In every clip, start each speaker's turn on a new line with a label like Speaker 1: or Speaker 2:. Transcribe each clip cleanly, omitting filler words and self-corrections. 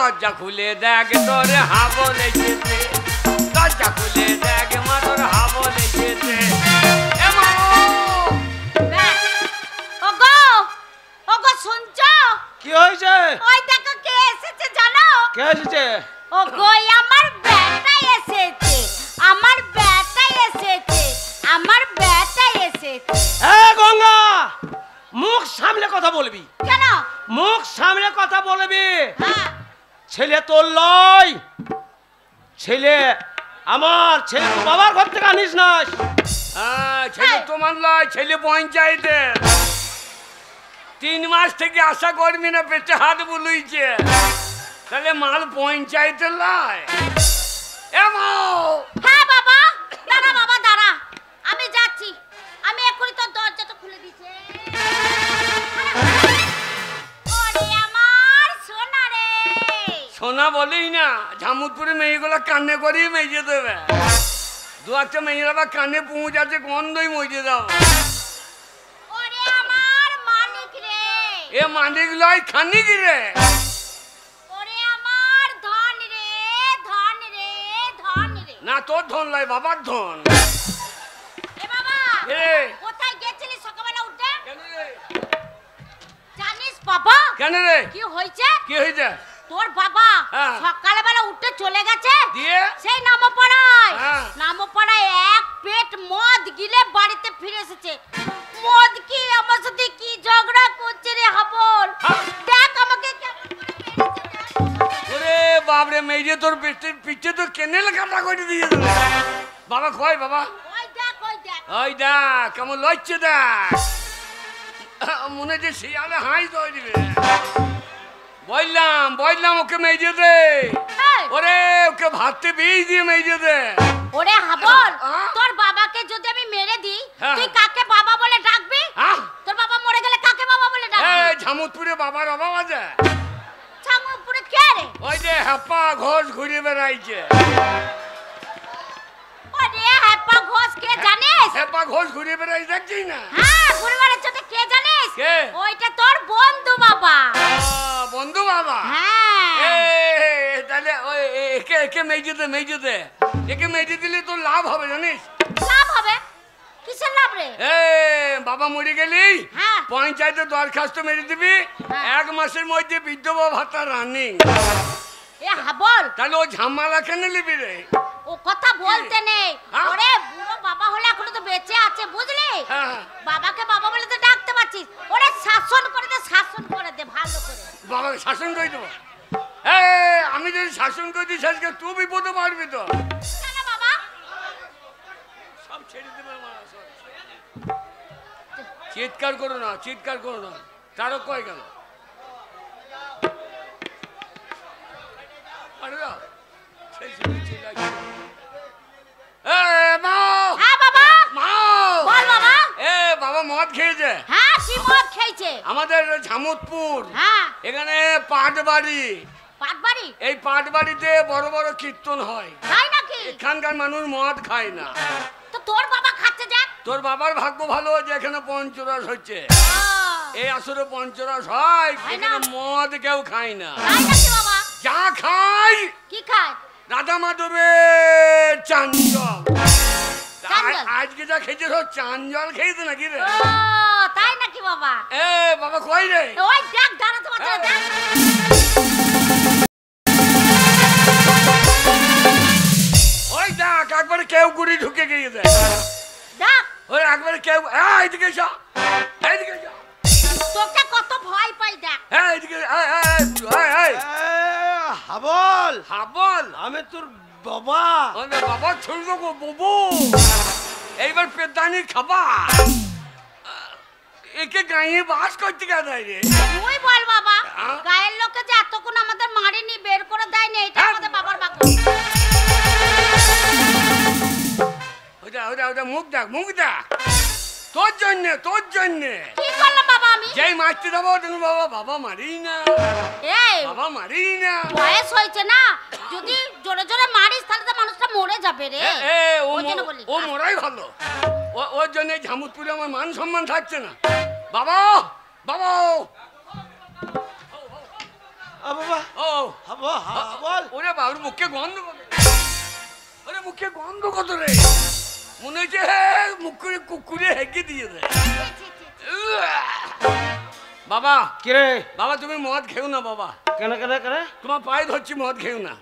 Speaker 1: দরজা খুলে দেখ তোর হাবল এসেছে, দরজা খুলে দেখ মা তোর হাবল এসেছে।
Speaker 2: ওগো শুনছো?
Speaker 3: কি হয়েছে?
Speaker 2: ওই দেখো কে এসেছে জানো?
Speaker 3: কে এসেছে?
Speaker 2: ওগো আমার বেটা এসেছে, আমার বেটা এসেছে, আমার বেটা এসেছে।
Speaker 3: এ গঙ্গা, মুখ সামলে কথা বলবি।
Speaker 2: কেন?
Speaker 3: মুখ সামলে কথা বলবি।
Speaker 2: হ্যাঁ।
Speaker 3: ছেলে তোর লয়, ছেলে আমার, ছেলে তো বাবার ঘর থেকে আনিস না।
Speaker 1: ছেলে তোমার লয়, ছেলে পঞ্চায়েতের। 3 মাস থেকে আশা করবি না, পেটে হাত বুলুইছে, তাহলে মাল পঞ্চায়েতের লয়।
Speaker 2: হ্যাঁ বাবা, দাঁড়া বাবা দাঁড়া, আমি যাচ্ছি, আমি এক্ষুনি তোর দরজাটা খুলে দিচ্ছি। ওরে আমার সোনা রে।
Speaker 1: সোনা বলেই না, ঝামুদপুরে মেয়েগুলো কান্নে করিয়ে মেজে দেবে। 2-1টা মেয়েরা বা কানে পৌঁছাচ্ছে, গন্ধই মজে দাও।
Speaker 2: ওরে আমার মানিক রে।
Speaker 1: এ মানিক লয়, খানিক রে।
Speaker 2: ওরে আমার ধন রে, ধন রে, ধন রে।
Speaker 1: না তোর ধন লয়, বাবার ধন।
Speaker 2: এ বাবা,
Speaker 1: এ
Speaker 2: কোথায় গেছিলি সকালবেলা উঠে?
Speaker 1: কেন রে?
Speaker 2: জানিস বাবা
Speaker 1: কেন রে?
Speaker 2: কি হয়েছে?
Speaker 1: কি হয়েছে?
Speaker 2: তোর বাবা
Speaker 1: হ্যাঁ।
Speaker 2: সকালবেলা উঠে চলে গেছে
Speaker 1: দিয়ে
Speaker 2: সেই নামপাড়ায়।
Speaker 1: হ্যাঁ।
Speaker 2: নামপাড়ায় এক পেট মদ গিলে বাড়িতে ফিরে এসেছে। মদ কি আমার সাথে কি ঝগড়া করছে রে হাবল,
Speaker 1: হ্যাঁ।
Speaker 2: দেখ আমাকে কেমন করে মেরেছে দেখ।
Speaker 1: ওরে বাপরে, মেয়ে তোর পিঠে তো কেনেল কাটা করে দিয়ে দেবে। বাবা কয় বাবা,
Speaker 2: ওই দেখ ওই দেখ।
Speaker 1: ওই দেখ কেমন লড়ছে, দেখ মনে হচ্ছে শিয়ালে হাই দই দিবে। বললাম ওকে মেজে দে।
Speaker 2: এই,
Speaker 1: ওরে ওকে ভাততে বীজ দিয়ে মেজে দে।
Speaker 2: ওরে হাবল,
Speaker 1: হ্যাঁ?
Speaker 2: তোর বাবাকে যদি আমি মেরে দিই
Speaker 1: হ্যাঁ।
Speaker 2: তুই কাকে বাবা বলে ডাকবি?
Speaker 1: হ্যাঁ?
Speaker 2: তোর বাবা মরে গেলে কাকে বাবা বলে ডাকবি?
Speaker 1: ঝামুদপুরে বাবার অভাব আছে?
Speaker 2: ছামুপুরে কে রে?
Speaker 1: ওই যে হ্যাপা ঘোষ ঘুরে বেড়াইছে।
Speaker 2: ওরে হ্যাপা ঘোষ কে জানিস?
Speaker 1: হ্যাপা ঘোষ ঘুরে বেড়াইছে, দেখছিস না?
Speaker 2: হ্যাঁ, পরিবারের সাথে কে জানিস?
Speaker 1: কে?
Speaker 2: ওইটা তোর বন্ধু বাবা।
Speaker 1: বন্ধু বাবা।
Speaker 2: হ্যাঁ।
Speaker 1: তাহলে ওই একে মেজে দে। একে মেজে দিলে তোর লাভ হবে জানিস?
Speaker 2: লাভ হবে? কিসের লাভ রে?
Speaker 1: বাবা মরে গেলি
Speaker 2: হ্যাঁ।
Speaker 1: পঞ্চায়েতে দরখাস্ত মেরে দিবি,
Speaker 2: হ্যাঁ।
Speaker 1: 1 মাসের মধ্যে বিধবা ভাতা রানিং।
Speaker 2: এ হাবল,
Speaker 1: তাহলে ও ঝামেলা কেন নিবি রে?
Speaker 2: ও কথা বলতে নেই।
Speaker 1: হ্যাঁ?
Speaker 2: ওরে বুড়ো বাবা হলে এখনো তো বেঁচে আছে, বুঝলি?
Speaker 1: হ্যাঁ।
Speaker 2: বাবাকে বাবা বলে তো ডাকতে পারছিস। ওরে শাসন করে দে ভালো করে।
Speaker 1: বাবাকে শাসন করে দেবো? আমি যদি শাসন করে দিই আজকে তুই বিপদে পারবি তো।
Speaker 2: কেন বাবা?
Speaker 1: সব ছেড়ে দেবে মা, সব। চিৎকার করো না, তারও কয় গেল। আরে না,
Speaker 2: হ্যাঁ বাবা।
Speaker 1: মা,
Speaker 2: বল বাবা।
Speaker 1: বাবা মদ খেয়েছে।
Speaker 2: হ্যাঁ, কি মদ খেয়েছে?
Speaker 1: আমাদের ঝামুদপুর
Speaker 2: হ্যাঁ।
Speaker 1: এখানে পাটবাড়ি,
Speaker 2: পাটবাড়ি?
Speaker 1: এই পাটবাড়িতে বড় বড় কীর্তন হয়।
Speaker 2: তাই নাকি?
Speaker 1: এখানকার মানুষ মদ খায় না।
Speaker 2: তো তোর বাবা খাচ্ছে দেখ।
Speaker 1: তোর বাবার ভাগ্য ভালো যে এখানে পঞ্চরস হচ্ছে।
Speaker 2: আহ,
Speaker 1: এই আসরে পঞ্চরস হয়,
Speaker 2: হয় না?
Speaker 1: এখানে মদ কেউ খায় না।
Speaker 2: তাই নাকি বাবা?
Speaker 1: যা খায়
Speaker 2: কি খায়?
Speaker 1: রাধা মাধবের চাঞ্জল।
Speaker 2: চাঞ্জল?
Speaker 1: আজকে যা খেয়েছে সব চাঞ্জল খেয়েছে নাকি রে?
Speaker 2: ও, তাই নাকি বাবা?
Speaker 1: বাবা কই রে?
Speaker 2: ওই দেখ, দাঁড়াতে পারছে না, দেখ।
Speaker 1: ওই দেখ একবারে কেউ গুড়ি ঢুকে গিয়েছে।
Speaker 2: দেখ,
Speaker 1: ওই একবারে কেউ, এইদিকে এসো, এইদিকে এসো।
Speaker 2: তোকে কত ভয় পাই দেখ।
Speaker 1: এইদিকে
Speaker 3: হাবল,
Speaker 1: হাবল।
Speaker 3: আমি তোর বাবা।
Speaker 1: বাবা ছোট বাবু, এইবার পেদানি খাবা। একে গাঁয়ে বাস করতে গেছে রে।
Speaker 2: তুই বল বাবা,
Speaker 1: হ্যাঁ?
Speaker 2: গায়ের লোকে যে এতক্ষণ আমাদের মারিনি, বের করে দেয়নি, এটা
Speaker 1: হ্যাঁ।
Speaker 2: আমাদের বাবার ভাগ্য।
Speaker 1: ওটা মুখ দেখ তোর জন্যে
Speaker 2: কি করলাম বাবা আমি?
Speaker 1: যেই মারতে যাবো তুমি বাবা মারি না,
Speaker 2: এই
Speaker 1: বাবা মারি না।
Speaker 2: বয়স হয়েছে না, যদি জোরে জোরে মারিস তাহলে তো মানুষটা মরে যাবে রে। ওই জন্য বলি।
Speaker 1: ও মরাই ভালো। ওর জন্য ঝামুদপুরে আমার মান সম্মান থাকছে না। বাবা
Speaker 3: বাবা
Speaker 1: ও
Speaker 3: বল।
Speaker 1: ওরে বাবুর মুখে গন্ধ কত, ওরে মুখে গন্ধ কত রে, মনে হচ্ছে মুখ করে কুকুরে হেঁকে দিয়ে দেয়। বাবা
Speaker 3: কি রে?
Speaker 1: বাবা তুমি মদ খেও না বাবা।
Speaker 3: কেন কেন কেন?
Speaker 1: তোমার পায়ে ধরছি, মদ খেও না।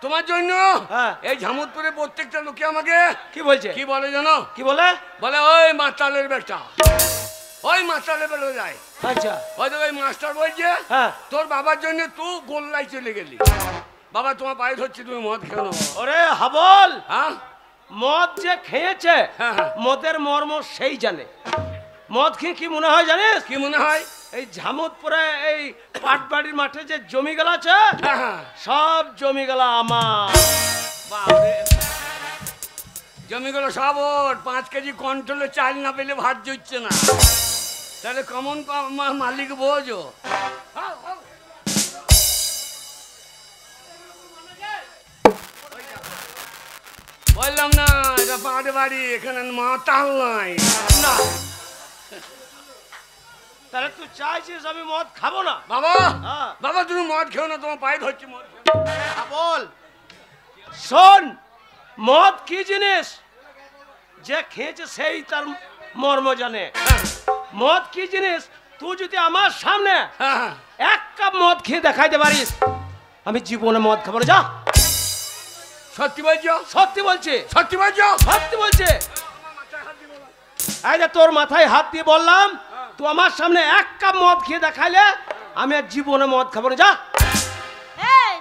Speaker 1: তোমার জন্য
Speaker 3: হ্যাঁ।
Speaker 1: এই ঝামুদপুরে প্রত্যেকটা লোকে আমাকে
Speaker 3: কি বলছে?
Speaker 1: কি বলে জানো?
Speaker 3: কি বলে?
Speaker 1: বলে ওই মাতালের বেটা, ওই মাতালের বেলা যায়।
Speaker 3: আচ্ছা
Speaker 1: হয়তো ওই মাস্টার বলছে
Speaker 3: হ্যাঁ।
Speaker 1: তোর বাবার জন্য তুই গোল্লাই চলে গেলি। বাবা তোমার পায়ে ধরছি, তুমি মদ খেও না।
Speaker 3: ওরে হাবল,
Speaker 1: হ্যাঁ
Speaker 3: মদ যে খেয়েছে
Speaker 1: হ্যাঁ, হ্যাঁ।
Speaker 3: মদের মর্ম সেই জানে। মদ খেয়ে কি মনে হয় জানিস?
Speaker 1: কি মনে হয়?
Speaker 3: এই ঝামুদপুরে এই পাটবাড়ির মাঠে যে জমিগুলো আছে
Speaker 1: হ্যাঁ, হ্যাঁ।
Speaker 3: সব জমিগুলো আমার।
Speaker 1: বাপরে, জমিগুলো সব ওর। 5 কেজি কন্ট্রোলে চাল না পেলে ভাত জুটছে না, তাহলে কমন মালিক বোঝো। বললাম না এটা পাট বাড়ি, এখানে মাতাল নাই।
Speaker 3: না, তাহলে তুই চাইছিস আমি মদ খাবো না?
Speaker 1: বাবা
Speaker 3: হ্যাঁ।
Speaker 1: বাবা তুমি মদ খেও না, তোমার পায়ে ধরছি, মদ খেও না।
Speaker 3: বল শোন, মদ কি জিনিস যে খেয়েছে সেই তার মর্ম জানে।
Speaker 1: হ্যাঁ,
Speaker 3: মদ কি জিনিস তুই যদি আমার সামনে
Speaker 1: হ্যাঁ, হ্যাঁ।
Speaker 3: 1 কাপ মদ খেয়ে দেখাইতে পারিস, আমি জীবনে মদ খাবো না। যা।
Speaker 1: সত্যি বলছো?
Speaker 3: সত্যি বলছি,
Speaker 1: সত্যি বলছো?
Speaker 3: সত্যি বলছি। এই যে তোর মাথায় হাত দিয়ে বললাম, তুই আমার সামনে 1 কাপ মদ খেয়ে দেখাইলে আমি আর জীবনে মদ খাবো না। যা।
Speaker 2: এই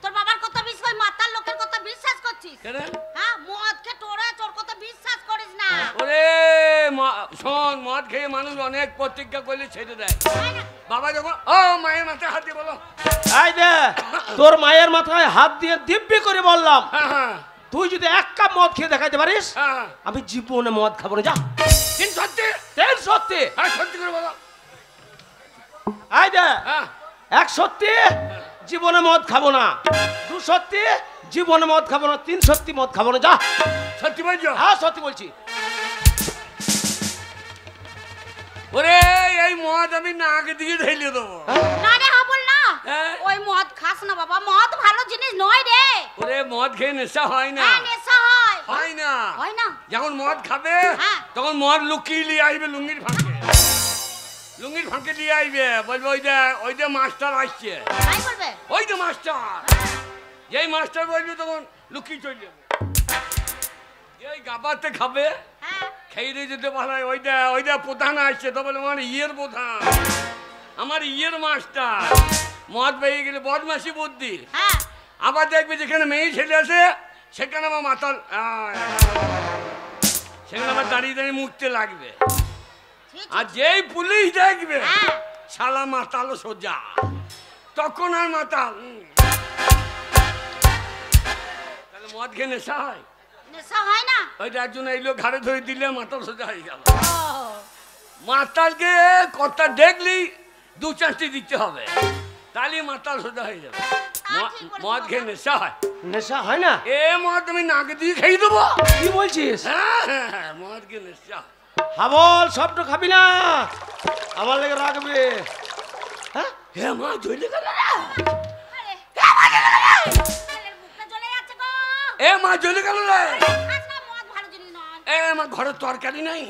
Speaker 2: তোর বাবার কথা বিশ্বাস, ওই মাতাল লোকের কথা বিশ্বাস করছিস?
Speaker 1: কেন?
Speaker 2: হ্যাঁ, মদ খেয়ে তোর কথা বিশ্বাস করিস না।
Speaker 1: ওরে শোন, মদ খেয়ে মানুষ অনেক প্রতিজ্ঞা করলে ছেড়ে দেয়। বাবা যখন মায়ের মাথায় হাত দিয়ে বলো।
Speaker 3: এই দে তোর মায়ের মাথায় হাত দিয়ে দিব্যি করে বললাম,
Speaker 1: হ্যাঁ, হ্যাঁ,
Speaker 3: তুই যদি 1 কাপ মদ খেয়ে দেখাইতে পারিস
Speaker 1: হ্যাঁ।
Speaker 3: আমি জীবনে মদ খাবো না। যা।
Speaker 1: কিন্তু সত্যি?
Speaker 3: তেল সত্যি।
Speaker 1: হ্যাঁ, সত্যি করে বলো।
Speaker 3: এই দে
Speaker 1: হ্যাঁ,
Speaker 3: 1 সত্যি জীবনে মদ খাবো না, 2 সত্যি জীবনে মদ খাবো না, 3 সত্যি মদ খাবো না। যা।
Speaker 1: সত্যি বলছো?
Speaker 3: হ্যাঁ সত্যি বলছি।
Speaker 1: ওরে এই মদ আমি নাক দিয়ে ঢেলে দেবো।
Speaker 2: না রে হাবল না,
Speaker 1: হ্যাঁ।
Speaker 2: ওই মদ খাস না বাবা, মদ ভালো জিনিস নয় রে।
Speaker 1: ওরে মদ খেয়ে নেশা হয় না,
Speaker 2: হ্যাঁ, নেশা হয়।
Speaker 1: হয় না।
Speaker 2: হয় না?
Speaker 1: যখন মদ খাবে
Speaker 2: হ্যাঁ।
Speaker 1: তখন মদ লুকিয়ে নিয়ে আসবে লুঙ্গির ফাঁকে, লুঙ্গির ফাঁকে নিয়ে আসবে, বলবে ওই যে মাস্টার আসছে,
Speaker 2: তাই বলবে?
Speaker 1: ওই যে মাস্টার। যেই মাস্টার বলবে তখন লুকিয়ে চলে যাবে। এই গাবাতে খাবে,
Speaker 2: হ্যাঁ।
Speaker 1: খেয়ে যেতে পারে ওই যে প্রধান আসছে, তো বলে আমার ইয়ের প্রধান, আমার ইয়ের মাস্টার। মদ পেয়ে গেলে বদমাসি বুদ্ধি।
Speaker 2: হ্যাঁ।
Speaker 1: আবার দেখবে যেখানে মেয়ে ছেলে আছে সেখানে আমার মাতাল, সেখানে আবার দাঁড়িয়ে দাঁড়িয়ে মুখতে লাগবে।
Speaker 2: ঠিক।
Speaker 1: আর যেই পুলিশ দেখবে
Speaker 2: হ্যাঁ।
Speaker 1: শালা মাতাল সোজা, তখন আর মাতাল। তাহলে মদ খেয়ে নেশা হয়?
Speaker 2: নেশা হয় না?
Speaker 1: ওইটা একজন এইলো ঘাড়ে ধরে দিলে মাতাল সোজা হয়ে গেল।
Speaker 2: ও,
Speaker 1: মাতালকে কথা দেখলেই 2-4টি দিতে হবে, তাহলে মাতাল সোজা হয়ে যাবে।
Speaker 2: ঠিক বলেছো
Speaker 1: মদ খেয়ে নেশা হয়?
Speaker 3: নেশা হয় না?
Speaker 1: এ মদ আমি নাক দিয়ে খেয়ে দেবো।
Speaker 3: কি বলছিস?
Speaker 1: হ্যাঁ, হ্যাঁ, মদ খেয়ে নেশা।
Speaker 3: হাবল সবটা খাবি না, আমার লেগে রাখবে। হ্যাঁ
Speaker 1: হে মা জ্বলে গেল রে।
Speaker 2: ছেলের মুখটা জ্বলে যাচ্ছে গো।
Speaker 1: এ মা জ্বলে গেল রে।
Speaker 2: খাস না, মদ ভালো জিনিস নয়।
Speaker 1: এ মা ঘরের তরকারি নাই,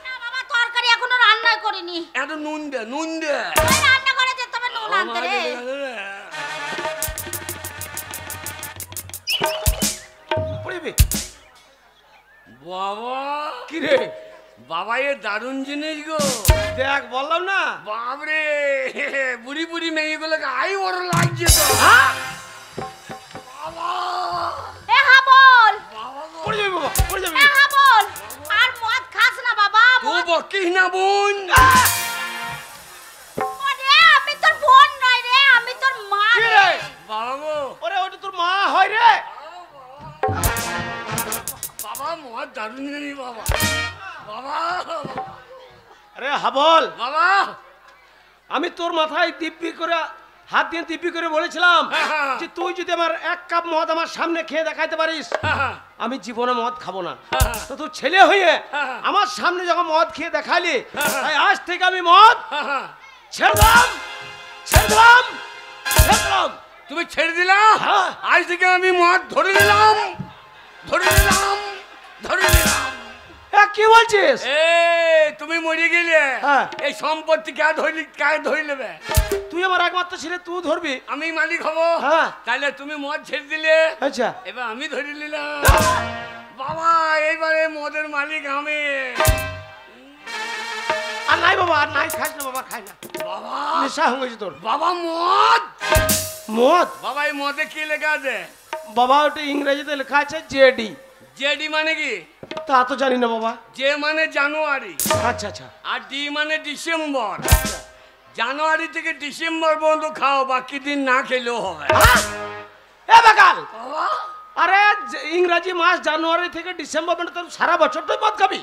Speaker 2: না বাবা, তরকারি এখনো রান্না করিনি।
Speaker 1: এত নুন দে, নুন দে।
Speaker 2: ওই রান্না করে যেতে হবে, নুন
Speaker 1: ও মা
Speaker 2: আনতে রে।
Speaker 1: জ্বলে গেল রে।
Speaker 3: পড়িবি
Speaker 1: বাবা
Speaker 3: কি রে?
Speaker 1: বাবা এ দারুণ জিনিস গো।
Speaker 3: দেখ বললাম না।
Speaker 1: বাপরে, বুড়ি বুড়ি মেয়েগুলোকে আই বড় লাগছে তো।
Speaker 3: হ্যাঁ
Speaker 1: বাবা
Speaker 2: এ হাবল,
Speaker 1: বাবা গো।
Speaker 3: পড়ে যাবি বাবা, পড়ে যাবি।
Speaker 2: এ হাবল, আর মদ খাস না বাবা।
Speaker 1: তুই বকিস না বোন।
Speaker 2: ওরে, আমি তোর বোন নয় রে, আমি তোর মা
Speaker 3: কি
Speaker 2: রে।
Speaker 3: রে?
Speaker 1: বাবা গো।
Speaker 3: ওরে ওটা তোর মা হয় রে।
Speaker 1: বাবা মদ দারুণ জিনিস বাবা। বাবা
Speaker 3: আরে হাবল,
Speaker 1: বাবা
Speaker 3: আমি তোর মাথায় দিব্যি করে হাত দিয়ে দিব্যি করে বলেছিলাম
Speaker 1: হ্যাঁ।
Speaker 3: যে তুই যদি আমার 1 কাপ মদ আমার সামনে খেয়ে দেখাইতে পারিস
Speaker 1: হ্যাঁ,
Speaker 3: আমি জীবনে মদ খাবো না।
Speaker 1: হ্যাঁ।
Speaker 3: তো তুই ছেলে হয়ে
Speaker 1: হ্যাঁ।
Speaker 3: আমার সামনে যখন মদ খেয়ে দেখালি,
Speaker 1: হ্যাঁ।
Speaker 3: তাই আজ থেকে আমি মদ
Speaker 1: হ্যাঁ,
Speaker 3: ছেড়ে দিলাম, ছেড়ে দিলাম। দেখলাম।
Speaker 1: তুমি ছেড়ে দিলা?
Speaker 3: হ্যাঁ।
Speaker 1: আজ থেকে আমি মদ ধরে নিলাম, ধরে নিলাম, ধরে নিলাম।
Speaker 3: কি বলছিস?
Speaker 1: তুমি মরে গেলে
Speaker 3: হ্যাঁ।
Speaker 1: এই সম্পত্তি কে ধরে নেবে?
Speaker 3: তুই আমার একমাত্র ছেলে, তুই ধরবি।
Speaker 1: আমি মালিক হবো।
Speaker 3: হ্যাঁ।
Speaker 1: তাহলে তুমি মদ ছেড়ে দিলে,
Speaker 3: আচ্ছা
Speaker 1: এবার আমি ধরে নিলাম। বাবা এইবারে মদের মালিক আমি।
Speaker 3: আর নাই বাবা, আর নাই, খাস না বাবা, খাই না
Speaker 1: বাবা
Speaker 3: নেশা হয়ে গেছে তোর।
Speaker 1: বাবা মদ,
Speaker 3: মদ?
Speaker 1: বাবা এই মদে কি লেখা আছে?
Speaker 3: বাবা ওটা ইংরেজিতে লেখা আছে জেডি।
Speaker 1: জেডি মানে কি?
Speaker 3: তা তো জানি না বাবা।
Speaker 1: জে মানে জানুয়ারি,
Speaker 3: আচ্ছা আচ্ছা।
Speaker 1: আর ডি মানে ডিসেম্বর। জানুয়ারি থেকে ডিসেম্বর পর্যন্ত খাও, বাকি দিন না খেলেও হবে।
Speaker 3: এ বাকাল,
Speaker 1: বাবা
Speaker 3: আরে ইংরাজি মাস জানুয়ারি থেকে ডিসেম্বর মানে তোর সারা বছর তুই মদ খাবি?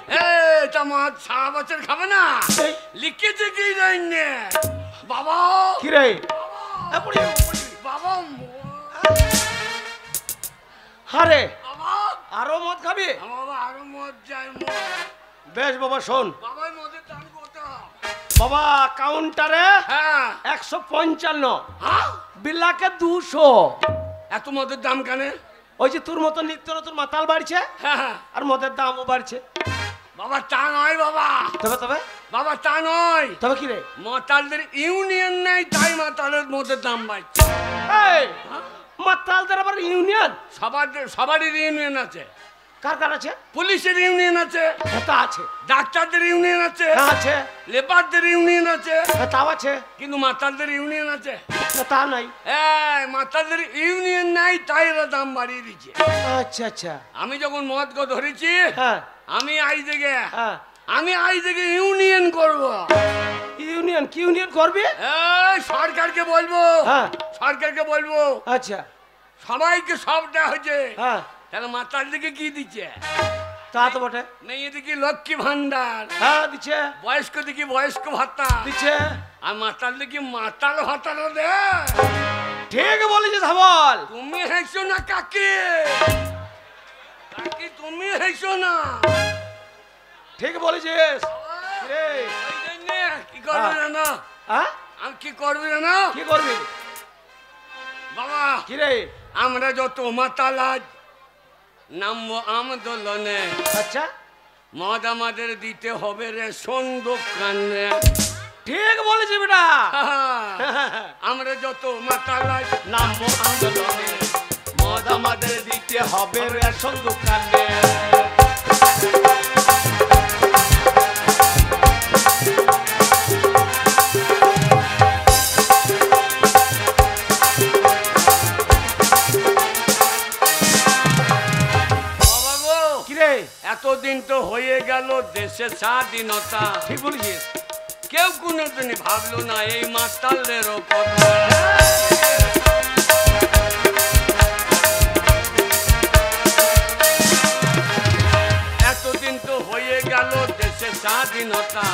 Speaker 1: তা মদ সারা বছর খাবে না?
Speaker 3: এই।
Speaker 1: লিখেছে কি জানি বাবা।
Speaker 3: কি রে?
Speaker 1: বাবা
Speaker 3: আরে
Speaker 1: বাবা
Speaker 3: আরো মদ খাবি?
Speaker 1: বাবা আরো মদ চাই, মদ।
Speaker 3: বেশ বাবা শোন,
Speaker 1: বাবা এই মদের দাম কত?
Speaker 3: বাবা কাউন্টারে
Speaker 1: হ্যাঁ
Speaker 3: 155,
Speaker 1: হ্যাঁ?
Speaker 3: বিলাকে 200।
Speaker 1: এত মদের দাম কেন?
Speaker 3: ওই যে তোর মতো নিত্য নতুন মাতাল বাড়ছে
Speaker 1: হ্যাঁ
Speaker 3: আর মদের দামও বাড়ছে।
Speaker 1: বাবা তা নয় বাবা,
Speaker 3: তবে তবে
Speaker 1: বাবা তা নয়।
Speaker 3: তবে কি রে?
Speaker 1: মাতালদের ইউনিয়ন নেই, তাই মাতালের মদের দাম বাড়ছে।
Speaker 3: এই মাতালদের আবার ইউনিয়ন?
Speaker 1: সবারই ইউনিয়ন আছে।
Speaker 3: কার কার আছে?
Speaker 1: পুলিশের ইউনিয়ন আছে,
Speaker 3: এটা আছে।
Speaker 1: ডাক্তারদের ইউনিয়ন আছে,
Speaker 3: হ্যাঁ আছে।
Speaker 1: লেবারদের ইউনিয়ন আছে,
Speaker 3: তাও আছে।
Speaker 1: কিন্তু মাতালদের ইউনিয়ন আছে?
Speaker 3: তা নাই।
Speaker 1: মাতালদের ইউনিয়ন নাই, তাই এরা দাম বাড়িয়ে দিচ্ছে।
Speaker 3: আচ্ছা আচ্ছা।
Speaker 1: আমি যখন মদ ধরেছি,
Speaker 3: হ্যাঁ
Speaker 1: আমি আজ থেকে
Speaker 3: হ্যাঁ।
Speaker 1: ইউনিয়ন করব।
Speaker 3: ইউনিয়ন? কি ইউনিয়ন করবি?
Speaker 1: সরকারকে বলবো,
Speaker 3: হ্যাঁ
Speaker 1: সরকারকে বলবো
Speaker 3: আচ্ছা
Speaker 1: সবাইকে সব দেওয়া হয়েছে,
Speaker 3: হ্যাঁ।
Speaker 1: তাহলে মাতাল দিকে কি দিচ্ছে?
Speaker 3: তা তো বটে।
Speaker 1: মেয়েদিকে লক্ষ্মী ভান্ডার,
Speaker 3: হ্যাঁ দিচ্ছে
Speaker 1: বয়স্ক দিকে বয়স্ক ভাতা,
Speaker 3: দিচ্ছে।
Speaker 1: আর মাতাল দিকে মাতাল ভাতারও দে।
Speaker 3: ঠিক বলেছিস হাবল।
Speaker 1: তুমি হেসো না কাকি, কাকি তুমি হেসো না।
Speaker 3: ঠিক বলেছিস রে।
Speaker 1: ওই জন্যে কি করবি জানো?
Speaker 3: হ্যাঁ
Speaker 1: আমি কি করবি জানো?
Speaker 3: কি করবি?
Speaker 1: বাবা
Speaker 3: কি রে?
Speaker 1: আমরা যত মাতাল আজ নামবো আন্দোলনে।
Speaker 3: আচ্ছা
Speaker 1: মদ আমাদের দিতে হবে রেশন দোকানে।
Speaker 3: ঠিক বলেছিস বেটা।
Speaker 1: আমরা যত মাতাল আজ
Speaker 3: নামবো আন্দোলনে, মদ আমাদের দিতে হবে রেশন দোকানে।
Speaker 1: বাবা গো,
Speaker 3: কি রে?
Speaker 1: এতদিন তো হয়ে গেল দেশের স্বাধীনতা,
Speaker 3: ঠিক বলেছিস।
Speaker 1: কেউ কোনোদিনই ভাবলো না এই মাতালদেরও কথা। এতদিন তো হয়ে গেল দেশের স্বাধীনতা,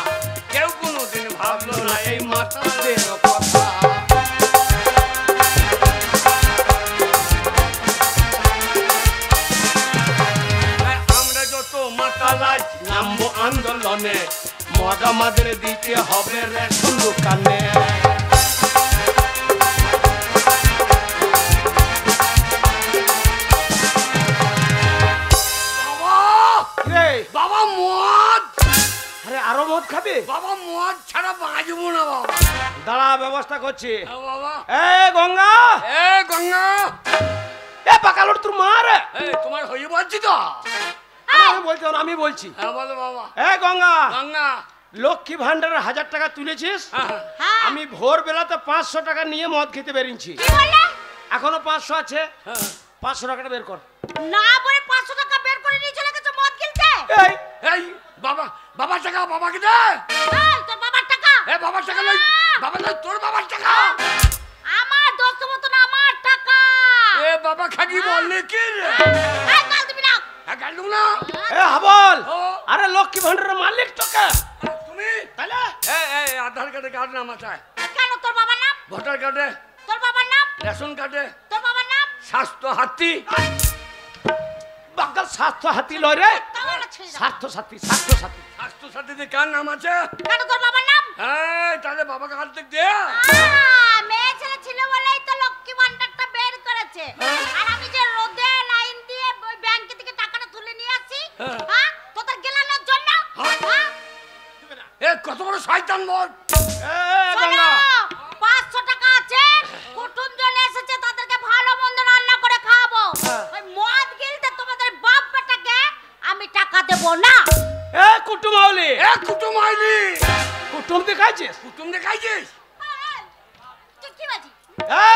Speaker 1: কেউ কোনোদিন ভাবলো না এই মাতালদেরও কথা। আমরা যত মাতাল আজ নামবো আন্দোলনে, মদ আমাদের দিতে হবে রেশন দোকানে।
Speaker 3: রে
Speaker 1: বাবা মদ,
Speaker 3: আরে আরো মদ খাবে?
Speaker 1: বাবা মদ ছাড়া বাঁচবো না বাবা।
Speaker 3: দাঁড়া ব্যবস্থা করছি।
Speaker 1: বাবা
Speaker 3: এ গঙ্গা,
Speaker 1: এ গঙ্গা,
Speaker 3: এ পাকালোর তোর মা রে।
Speaker 1: তোমার হয়ে বলছি তো।
Speaker 3: আমি বলছি না, আমি বলছি।
Speaker 1: হ্যাঁ বলো বাবা।
Speaker 3: এ গঙ্গা,
Speaker 1: গঙ্গা
Speaker 3: লক্ষ্মী ভান্ডারের 1000 টাকা তুলেছিস।
Speaker 1: হ্যাঁ,
Speaker 2: হ্যাঁ
Speaker 3: আমি ভোর বেলাতে 500 টাকা নিয়ে মদ খেতে বেরিয়েছি।
Speaker 2: কি বললে?
Speaker 3: এখনো 500 আছে,
Speaker 1: হ্যাঁ।
Speaker 3: 500 টাকাটা বের কর।
Speaker 2: না বলে 500 টাকা বের করে নিয়ে চলে গেছে মদ কিনতে।
Speaker 3: এই
Speaker 1: এই বাবা, বাবার টাকা বাবাকে দে।
Speaker 2: এই তোর বাবার টাকা।
Speaker 1: বাবার টাকা লই, বাবা লই, তোর বাবার টাকা।
Speaker 2: আমার দোস্ত মতন আমার টাকা।
Speaker 1: বাবা খাকি বললে কি রে?
Speaker 2: এই গাল দিবি না।
Speaker 1: গাল দেবো না।
Speaker 3: এ হাবল,
Speaker 1: ও।
Speaker 3: আরে লক্ষ্মী ভান্ডারের মালিক টাকা
Speaker 1: তুমি
Speaker 3: তাহলে
Speaker 1: আধার কার্ডে কার্ড নাম আছে,
Speaker 2: কেন তোর বাবার নাম?
Speaker 1: ভোটার কার্ডে,
Speaker 2: তোর বাবার নাম?
Speaker 1: রেশন কার্ডে,
Speaker 2: তোর বাবার নাম?
Speaker 1: স্বাস্থ্য হাতি।
Speaker 3: বাগাল স্বাস্থ্য হাতি লয় রে।
Speaker 2: তাহলে ছেড়ে দাও।
Speaker 3: স্বাস্থ্য সাথী, স্বাস্থ্য সাথী।
Speaker 1: স্বাস্থ্য সাথীতে কার নাম আছে?
Speaker 2: কেন তোর বাবার নাম?
Speaker 1: তাহলে বাবাকে হাত দেখ দে।
Speaker 2: মেয়ে ছেলে ছিল বলেই গেছে আর আমি যে রোদে লাইন দিয়ে ওই ব্যাংকে থেকে টাকাটা তুলে নিয়ে আসি
Speaker 1: হ্যাঁ।
Speaker 2: হ্যাঁ তোদের গেলানোর জন্য হ্যাঁ
Speaker 1: এ কত বড় শয়তান মদ!
Speaker 2: শোনো, 500 টাকা আছে কুটুমজন এসেছে তাদেরকে ভালো মন্দ রান্না করে খাওয়াবো ওই মদ গিলতে তোমাদের বাপ বেটাকে আমি টাকা দেব না
Speaker 3: এ কুটুমাউলি,
Speaker 1: এ কুটুম আইলি!
Speaker 3: কুটুম দেখাইছিস?
Speaker 1: কুটুম দেখাইছিস?
Speaker 2: তুই কি বাজি
Speaker 3: এ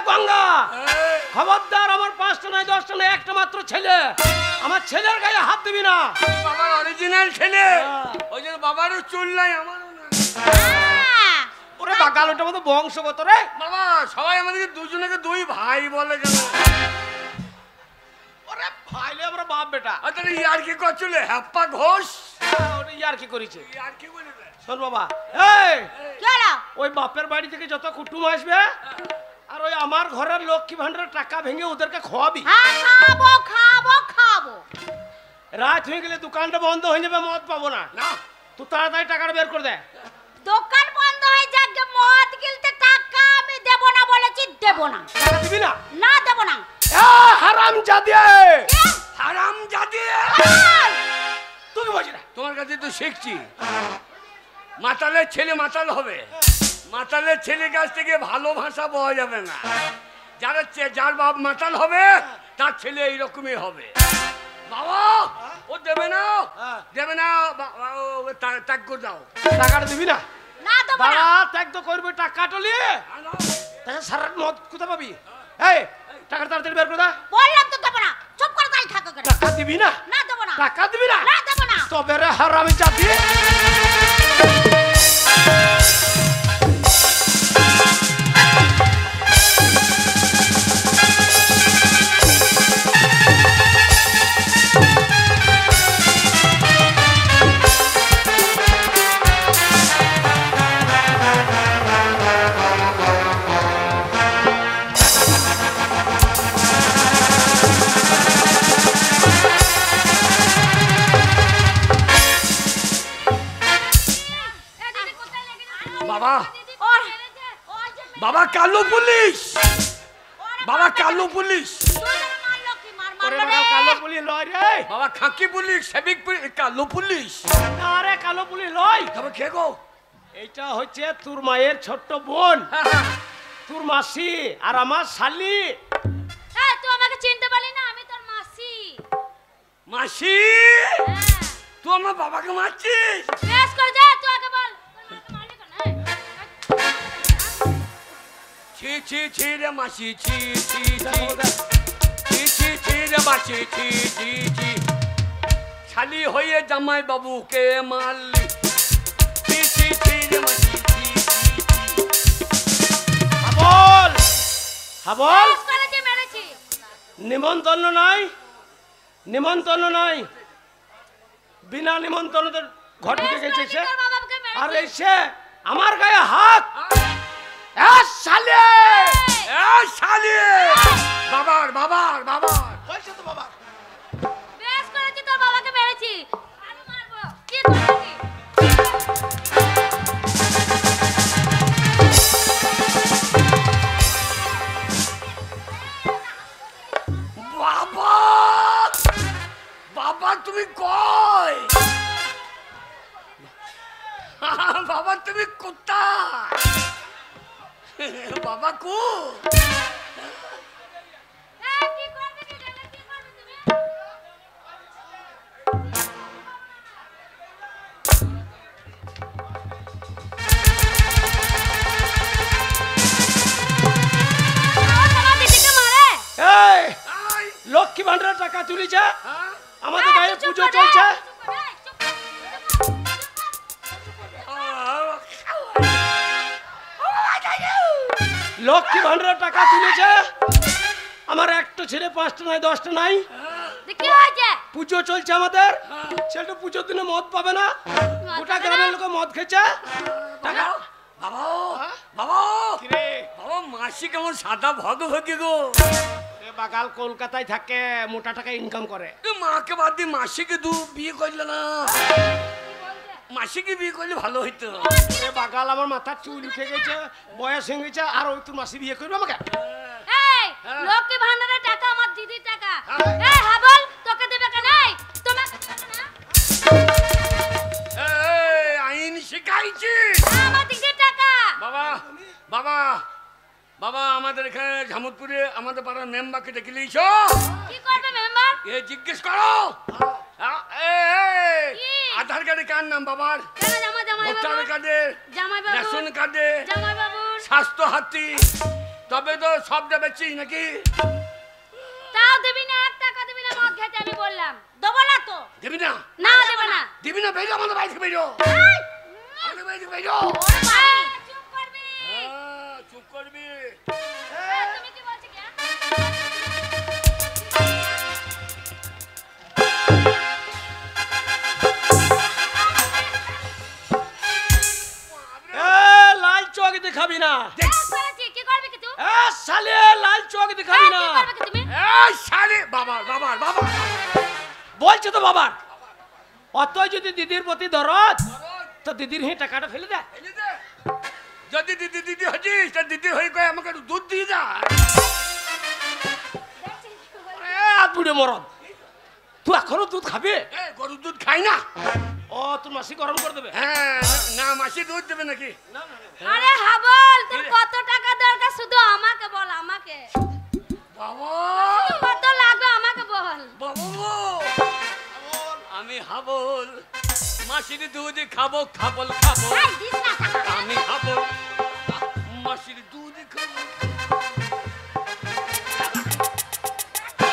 Speaker 3: গঙ্গা,
Speaker 1: এই,
Speaker 3: খবরদার আমার 5টা নয় 10টা নয় একটা মাত্র ছেলে, আমার ছেলের গায়ে হাত দিবি না।
Speaker 1: বাবার অরিজিনাল ছেলে,
Speaker 3: হ্যাঁ।
Speaker 1: ওই জন্য বাবারও চুল নাই আমারও নাই।
Speaker 2: হ্যাঁ,
Speaker 3: ওরে বাগাল, ওটা মতো বংশগত রে।
Speaker 1: বাবা সবাই আমাদেরকে দুজনকে দুই ভাই বলে কেন?
Speaker 3: ওরে ভাইলে আমরা বাপ বেটা।
Speaker 1: আর তাহলে ইয়ার কি করছিল হ্যাপ্পা ঘোষ?
Speaker 3: ওটা ইয়ার কি করেছে?
Speaker 1: ইয়ার কি বলবে?
Speaker 3: শোন বাবা, এই
Speaker 2: কি হলো
Speaker 3: ওই বাপের বাড়ি থেকে যত কুটুম আসবে আর ওই আমার ঘরের লক্ষ্মী ভান্ডারের টাকা ভেঙে ওদেরকে খাওয়াবি।
Speaker 2: হ্যাঁ খাবো খাবো খাবো
Speaker 3: রাত হয়ে গেলে দোকানটা বন্ধ হয়ে যাবে, মদ পাবো না।
Speaker 1: না
Speaker 3: তুই তাড়াতাড়ি টাকাটা বের করে দে।
Speaker 2: দোকান বন্ধ হয়ে যাক মদ গিলতে টাকা আমি দেব না বলেছি দেব না
Speaker 3: টাকা দিবি না?
Speaker 2: না দেব না
Speaker 3: হারাম জাদি,
Speaker 1: হারাম জাদি!
Speaker 3: তুই বলছি না?
Speaker 1: তোমার কাছে তো শিখছি, মাতালের ছেলে মাতাল হবে, মাতালের ছেলে কাছ থেকে ভালো ভাষা পাওয়া যাবে না। যার বাপ মাতাল হবে তার ছেলে এইরকমই হবে। বাবা ও দেবে না, দেবে না, ত্যাগ করে দাও।
Speaker 3: টাকাটা দিবি না?
Speaker 2: না দেব না
Speaker 3: দাঁড়া, ত্যাগ তো করবি, টাকাটা নিয়ে তাহলে সারা রাত মদ কোথা পাবি? এই টাকাটা তাড়াতাড়ি বের করে দে।
Speaker 2: বললাম তো দেব না চুপ করে তাই থাকো কেন
Speaker 3: টাকা দিবি না?
Speaker 2: না দেব না
Speaker 3: টাকা দিবি না?
Speaker 2: না দেব না
Speaker 3: তবে রে হারামি জাতি।
Speaker 1: বাবা
Speaker 2: ওর
Speaker 1: বাবা কালো পুলিশ, বাবা কালো পুলিশ,
Speaker 2: মারলো কি মার
Speaker 3: ওরে
Speaker 2: মারলো
Speaker 3: বাবা,
Speaker 2: রে
Speaker 3: কালো পুলি লয় রে।
Speaker 1: বাবা খাকি পুলিশ, সেবিক পুলিশ, কালো পুলিশ।
Speaker 3: না রে, কালো পুলি লয়।
Speaker 1: তবে কে গো?
Speaker 3: এইটা হচ্ছে তোর মায়ের ছোট্ট বোন,
Speaker 1: হ্যাঁ, হ্যাঁ।
Speaker 3: তোর মাসি আর আমার শালি।
Speaker 2: হ্যাঁ তুই আমাকে চিনতে পারলি না আমি তোর মাসি
Speaker 1: মাসি, তুই আমার বাবাকে মারছিস?
Speaker 2: বেশ করে যা তুই আগে বল মারলি কেন
Speaker 1: ছি ছি ছি রে মাসি, ছি ছি ছি ছি ছি ছি রে মাসি, ছি ছি ছি। শালি হয়ে জামাই বাবুকে মারলি, ছি ছি ছি রে মাসি, ছি ছি ছি।
Speaker 3: হাবল, হাবল,
Speaker 2: বেশ করে যে মেরেছি
Speaker 3: নিমন্ত্রণ নাই, নিমন্ত্রণ নাই, বিনা নিমন্ত্রণ ঘর ঢুকে গেছে সে।
Speaker 2: তোর বাবাকে মেরেছি
Speaker 3: আর এসে আমার গায়ে হাত। এ শালি,
Speaker 1: এ শালি, বাবার বাবার বাবার
Speaker 3: হয়েছে তো বাবা।
Speaker 2: বেশ করেছি তোর বাবাকে মেরেছি আমি মারবো কি করবি
Speaker 1: বাবা, বাবা তুমি কই? বাবা তুমি কোথায়? বাবা কো?
Speaker 2: কি করবি কি জানে কি করবি তুমি আমার বাবা দিদিকে মারে
Speaker 3: এই
Speaker 1: আই,
Speaker 3: লক্ষ্মী ভান্ডারের টাকা তুলিছে,
Speaker 1: হ্যাঁ?
Speaker 3: আমাদের
Speaker 2: এই,
Speaker 3: গায়ে
Speaker 2: চুপ
Speaker 3: পুজো
Speaker 2: কর,
Speaker 3: চলছে।
Speaker 2: চুপ কর, এই, চুপ কর, চুপ কর।
Speaker 3: লক্ষ্মী ভান্ডারের টাকা তুলেছে, আমার একটা ছেলে 5টা নাই 10টা নাই,
Speaker 2: কি হয়েছে
Speaker 3: পুজো চলছে আমাদের। ছেলেটা পুজোর দিনে মদ পাবে না, গোটা গ্রামের লোক মদ খেয়েছে। টাকা
Speaker 1: বাবা, বাবা, বাবা মাসি কেমন সাদা ভগ ভগি গো।
Speaker 3: এ বাগাল কলকাতায় থাকে, মোটা টাকা ইনকাম করে।
Speaker 1: এ মাকে বাদ দিয়ে মাসিকে বিয়ে করলে না, মাসিকে বিয়ে করলে ভালো হইতো।
Speaker 3: এ বাগাল আমার মাথার চুল উঠে গেছে, বয়স হয়ে গেছে, আর ওই তোর মাসি বিয়ে করবে আমাকে?
Speaker 2: এই
Speaker 1: হ্যাঁ।
Speaker 2: লক্ষ্মী ভান্ডারের টাকা আমার দিদির টাকা।
Speaker 1: হ্যাঁ।
Speaker 2: এই হাবল তোকে দেবে কেন? এই তোমাকে দেবে না?
Speaker 1: এই, আইন শিখাইছি।
Speaker 2: আমার দিদির টাকা।
Speaker 1: বাবা বাবা বাবা, আমাদের এখানে ঝামুদপুরে আমাদের পাড়ার মেম্বারকে ডেকে নিয়েছ।
Speaker 2: কি করবে মেম্বার?
Speaker 1: এ জিজ্ঞেস করো।
Speaker 2: কি?
Speaker 1: আধার কার্ডে কার নাম বাবার?
Speaker 2: কেন জামাই
Speaker 1: ভোটার
Speaker 2: বাবু?
Speaker 1: কার্ডে,
Speaker 2: জামাই বাবু।
Speaker 1: রেশন কার্ডে,
Speaker 2: জামাই বাবু।
Speaker 1: স্বাস্থ্য হাতি, তবে তো সব যাবেছি নাকি?
Speaker 2: তাও দিবি না, 1 টাকা দিবি না মদ খেতে আমি বললাম। দেবো না তো।
Speaker 1: দিবি না?
Speaker 2: না দেবো না।
Speaker 1: দিবি না? বেরো আমাদের বাড়ি থেকে বেরো।
Speaker 2: এই!
Speaker 1: আমাদের বাড়ি থেকে বেরো।
Speaker 2: ওরে বাবা, চুপ করবি।
Speaker 1: চুপ করবি।
Speaker 2: তুমি কি বলছো কি?
Speaker 3: লাল চোখ দেখাবি না।
Speaker 2: বলেছি কি করবি কি তুই?
Speaker 3: শালে লাল চোখ দেখাবি না।
Speaker 2: কি করবে কি তুমি?
Speaker 1: এই শালি, বাবার বাবার বাবার।
Speaker 3: বলছো তো বাবার। অতই যদি দিদির প্রতি দরদ, তো দিদির হে টাকাটা ফেলে দে।
Speaker 1: এই যে, যদি দিদি দিদি হচ্ছিস, তা দিদি হয়ে কয়ে আমাকে একটু দুধ দিয়ে যা।
Speaker 3: বুড়ে মরদ, তুই এখনো দুধ খাবি?
Speaker 1: গরুর দুধ খাই না।
Speaker 3: ও তোর মাসি গরম করে দেবে।
Speaker 1: হ্যাঁ, না মাসি দুধ দেবে নাকি?
Speaker 2: আরে হাবল, তোর কত টাকা দরকার শুধু আমাকে বল, আমাকে।
Speaker 1: বাবা
Speaker 2: কত লাগবে আমাকে বল।
Speaker 1: বাবা গো, আমি হাবল, মাসির দুধ খাবো, খাবল খাবো।
Speaker 2: এই দিস না টাকা।
Speaker 1: আমি হাবল, মাসির দুধ খাবো।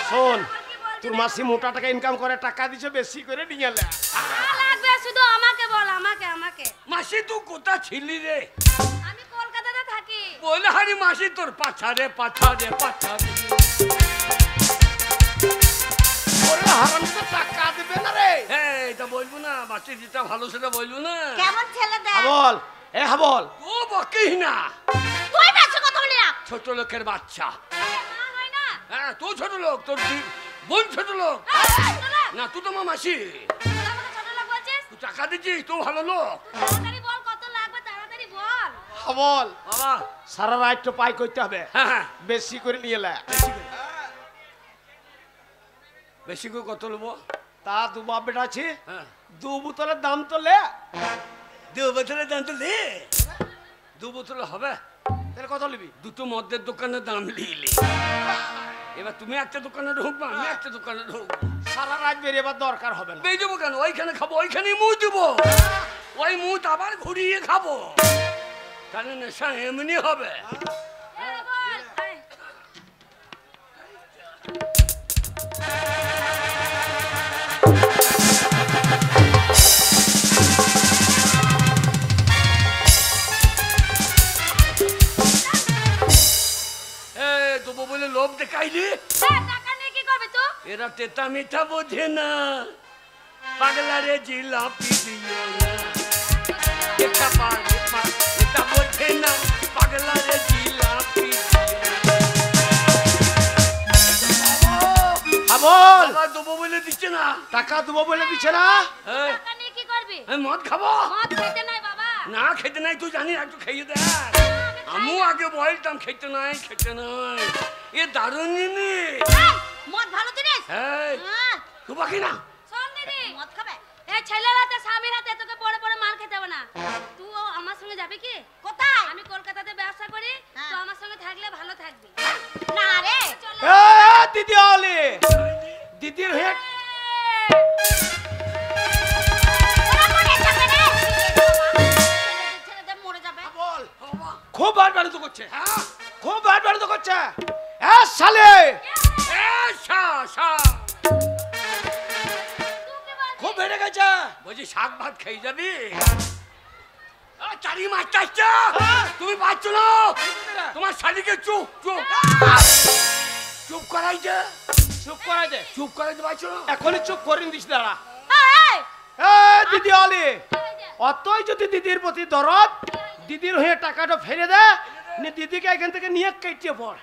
Speaker 3: শোন, তোর মাসি মোটা টাকা ইনকাম করে, টাকা দিছে বেশি করে নিয়ে এলে।
Speaker 2: টাকা লাগবে শুধু আমাকে বল, আমাকে আমাকে।
Speaker 1: মাসি তুই কোথা ছিলি রে?
Speaker 2: আমি কলকাতাতে থাকি।
Speaker 1: বলে হারি মাসি তোর পাছারে পাছারে পাছারে।
Speaker 3: ওরে হারাম তো টাকা দিবে না রে।
Speaker 1: হ্যাঁ, এটা বলবো না, মাসি যেটা ভালো সেটা বলবো না।
Speaker 2: কেমন ছেলে দেখ।
Speaker 3: হাবল, এ হাবল,
Speaker 1: ও বকিস না,
Speaker 2: তুই বেশি কথা বলি না।
Speaker 1: ছোট লোকের বাচ্চা।
Speaker 2: না হয় না।
Speaker 1: হ্যাঁ, তুই ছোট লোক, তোর বোন ছোট লোক।
Speaker 2: এই, শোনো।
Speaker 1: না, তুই তো আমার মাসি।
Speaker 2: তুই আমাকে ছোট লোক বলছিস?
Speaker 1: তুই টাকা দিচ্ছিস, তুই ভালো লোক।
Speaker 2: তাড়াতাড়ি বল কত লাগবে, তাড়াতাড়ি বল।
Speaker 3: হাবল,
Speaker 1: বাবা,
Speaker 3: সারা রাত তো পাই করতে হবে,
Speaker 1: হ্যাঁ হ্যাঁ,
Speaker 3: বেশি করে নিয়ে এলে।
Speaker 1: বেশি করে কত নেবো?
Speaker 3: তা দু বাপ বেটা আছে,
Speaker 1: হ্যাঁ,
Speaker 3: 2 বোতলের দাম তো লে।
Speaker 1: 2 বোতলের দাম তো লে। 2 বোতলে হবে?
Speaker 3: তাহলে কত নিবি?
Speaker 1: দুটো মদের দোকানের দাম লিলি। এবার তুমি একটা দোকানে ঢুকবা, আমি একটা দোকানে ঢুকবো।
Speaker 3: সারা রাত বেরিয়েবার দরকার হবে না।
Speaker 1: বেজবো কেন? ওইখানে খাবো, ওইখানেই মুখ দেবো। ওই মুখ আবার ঘুরিয়ে খাবো, তাহলে নেশা এমনি হবে।
Speaker 2: এই বল। এই।
Speaker 1: দেবো বলে লোভ দেখাইলি।
Speaker 2: টাকা নিয়ে কি করবি তুই?
Speaker 1: এরা তেতা মিঠা বোঝে না, পাগলারে জিলাপি দিও না। এটা পারে এটা বোঝে না, পাগলারে জিলাপি দিও না।
Speaker 3: হাবল,
Speaker 1: বাবা দেবো বলে দিচ্ছে না।
Speaker 3: টাকা দেবো বলে দিচ্ছে না।
Speaker 1: এই,
Speaker 2: টাকা নিয়ে কি করবি?
Speaker 1: আমি মদ খাবো
Speaker 2: মদ খেতে নাই বাবা।
Speaker 1: না? খেতে নাই তুই জানি, একটু খেয়ে দেখ। আমিও আগে বলতাম খেতে নাই খেতে নাই, এ দারুণ জিনিস।
Speaker 2: এই, মদ ভালো জিনিস।
Speaker 1: এই,
Speaker 2: হ্যাঁ,
Speaker 1: তুই বাকি না।
Speaker 2: শোন দিদি, মদ খাবে? এই ছেলের হাতে স্বামীর হাতে তোকে পড়ে পড়ে মার খেতে হবে না। তুই আমার সঙ্গে যাবি কি? কোথায়? আমি কলকাতাতে ব্যবসা করি, তুই আমার সঙ্গে থাকলে ভালো থাকবি। না রে,
Speaker 3: এ দিদি অলি, দিদির হেড
Speaker 2: ছেলেদের মরে যাবে।
Speaker 3: বল।
Speaker 1: বাবা,
Speaker 3: খুব বার বাড়ি তো করছে,
Speaker 1: হ্যাঁ,
Speaker 3: খুব বার বাড়ি তো করছে। এ শালে,
Speaker 1: এ শা শা।
Speaker 3: খুব বেড়ে গেছে।
Speaker 1: বলছি শাক ভাত খেয়ে যাবি? চারি মাছ চাইছে, তুমি পাচ্ছ না? তোমার শালিকে চুপ চুপ চুপ করাইছে,
Speaker 3: চুপ করাই দে,
Speaker 1: চুপ করাইতে পারছো না?
Speaker 3: এখনই চুপ করে দিস দাঁড়া।
Speaker 2: এই,
Speaker 3: এ দিদি অলি, অতই যদি দিদির প্রতি দরদ, দিদির হয়ে টাকাটা ফেলে দে, নে দিদিকে এখান থেকে নিয়ে কেটে পড়।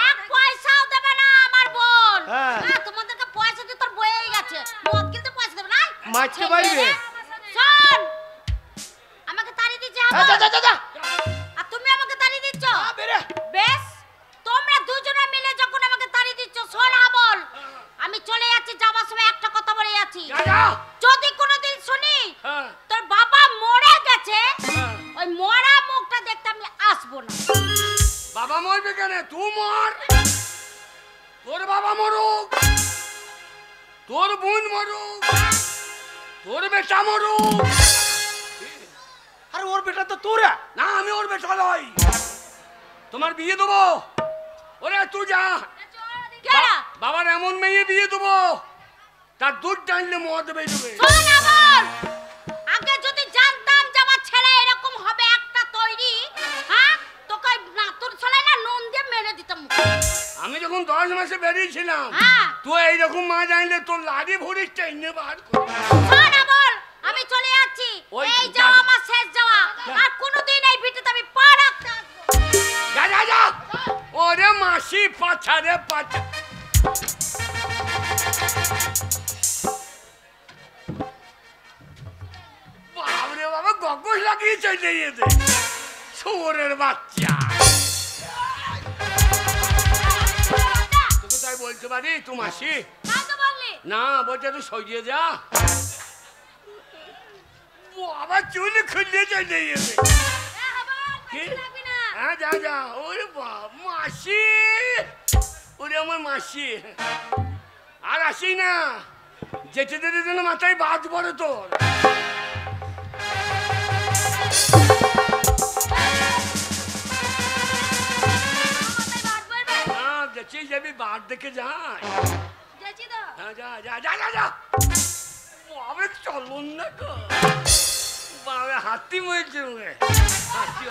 Speaker 2: এক পয়সাও দেবে না আমার বোন।
Speaker 3: হ্যাঁ।
Speaker 2: হ্যাঁ, তোমাদেরকে পয়সা দিয়ে তোর বয়েই গেছে। মদ কিনতে পয়সা দেবে না?
Speaker 3: মারতে পারবে?
Speaker 2: শোন, আমাকে তাড়িয়ে দিচ্ছে
Speaker 3: যা
Speaker 2: আবার।
Speaker 3: যা যা যা।
Speaker 2: আর তুমি আমাকে তাড়িয়ে দিচ্ছ।
Speaker 3: বেরে।
Speaker 2: বেশ, বাঁচবো না।
Speaker 1: বাবা মরবে কেন? তুই মর, তোর বাবা মরুক, তোর বোন মরুক, তোর বেটা মরুক।
Speaker 3: আরে ওর বেটা তো তোর।
Speaker 1: না, আমি ওর বেটা নই। তোমার বিয়ে দেবো। ওরে তুই যা, বাবার এমন মেয়ে বিয়ে দেবো তার দুধ টানলে মদ বেরোবে।
Speaker 2: শোন আমর, আগে যদি জানতাম যে আমার ছেলে এরকম হবে একটা তৈরি, হ্যাঁ তোকে না তোর ছেলে না নুন দিয়ে মেরে দিতাম।
Speaker 1: আমি যখন 10 মাসে বেরিয়েছিলাম,
Speaker 2: হ্যাঁ
Speaker 1: তুই এইরকম মা জানলে তোর লাড়ি ভরিস চাইনে বার করে।
Speaker 2: শোন আমর, আমি চলে যাচ্ছি।
Speaker 1: ওই
Speaker 2: এই যাওয়া আমার শেষ যাওয়া, আর কোনোদিন এই ভিটেতে আমি পা রাখতে আসবো না।
Speaker 1: যা যা যা। ওরে মাসি পাছা রে পাছা। বাবরে বাবা, গগস লাগিয়ে চলে যেতে শুয়োরের বাচ্চা। তোকে তাই বলতে পারি তুই মাসি?
Speaker 2: তাই তো বললি।
Speaker 1: না, বলছে তুই সরিয়ে যা। আবার চুল খুললে চলে যেতে। কি? হ্যাঁ যা যা। ওরে বাপ, মাসি, ওরে আমার মাসি। আর আসি না, যেতে যেতে যেন মাথায় বাজ পড়ে তোর। না, দেখছিস যাবি বাদ দেখে যায়। হ্যাঁ যা যা যা যা যা। বাবা চলুন না তো, বাবা হাতি মরেছে। হাতি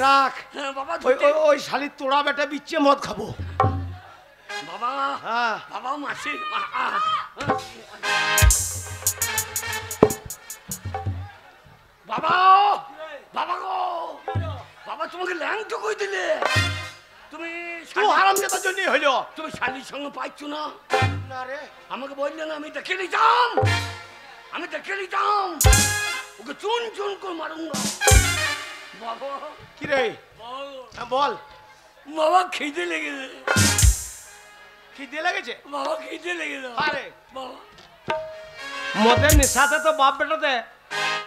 Speaker 3: রাখ
Speaker 1: বাবা।
Speaker 3: ওই শালির তোড়া বেটা বিচ্ছে মদ খাবো।
Speaker 1: বাবা,
Speaker 3: হ্যাঁ
Speaker 1: বাবা মাসি। বাবা, বাবা গো, বাবা তোমাকে ল্যাংটো কই দিলে? তুমি
Speaker 3: হারামজাদার জন্য হইলো।
Speaker 1: তুমি শালির সঙ্গে পাইছো না?
Speaker 3: না রে,
Speaker 1: আমাকে বললে না, আমি দেখে নিতাম, আমি দেখে নিতাম। ওকে চুন চুন করে মারুঙ্গা। বাবা
Speaker 3: কি রে? বল।
Speaker 1: বাবা খিদে লেগেছে।
Speaker 3: খিদে লেগেছে?
Speaker 1: বাবা খিদে লেগেছে।
Speaker 3: আরে
Speaker 1: বাবা,
Speaker 3: মদের নেশাতে তো বাপ বেটাতে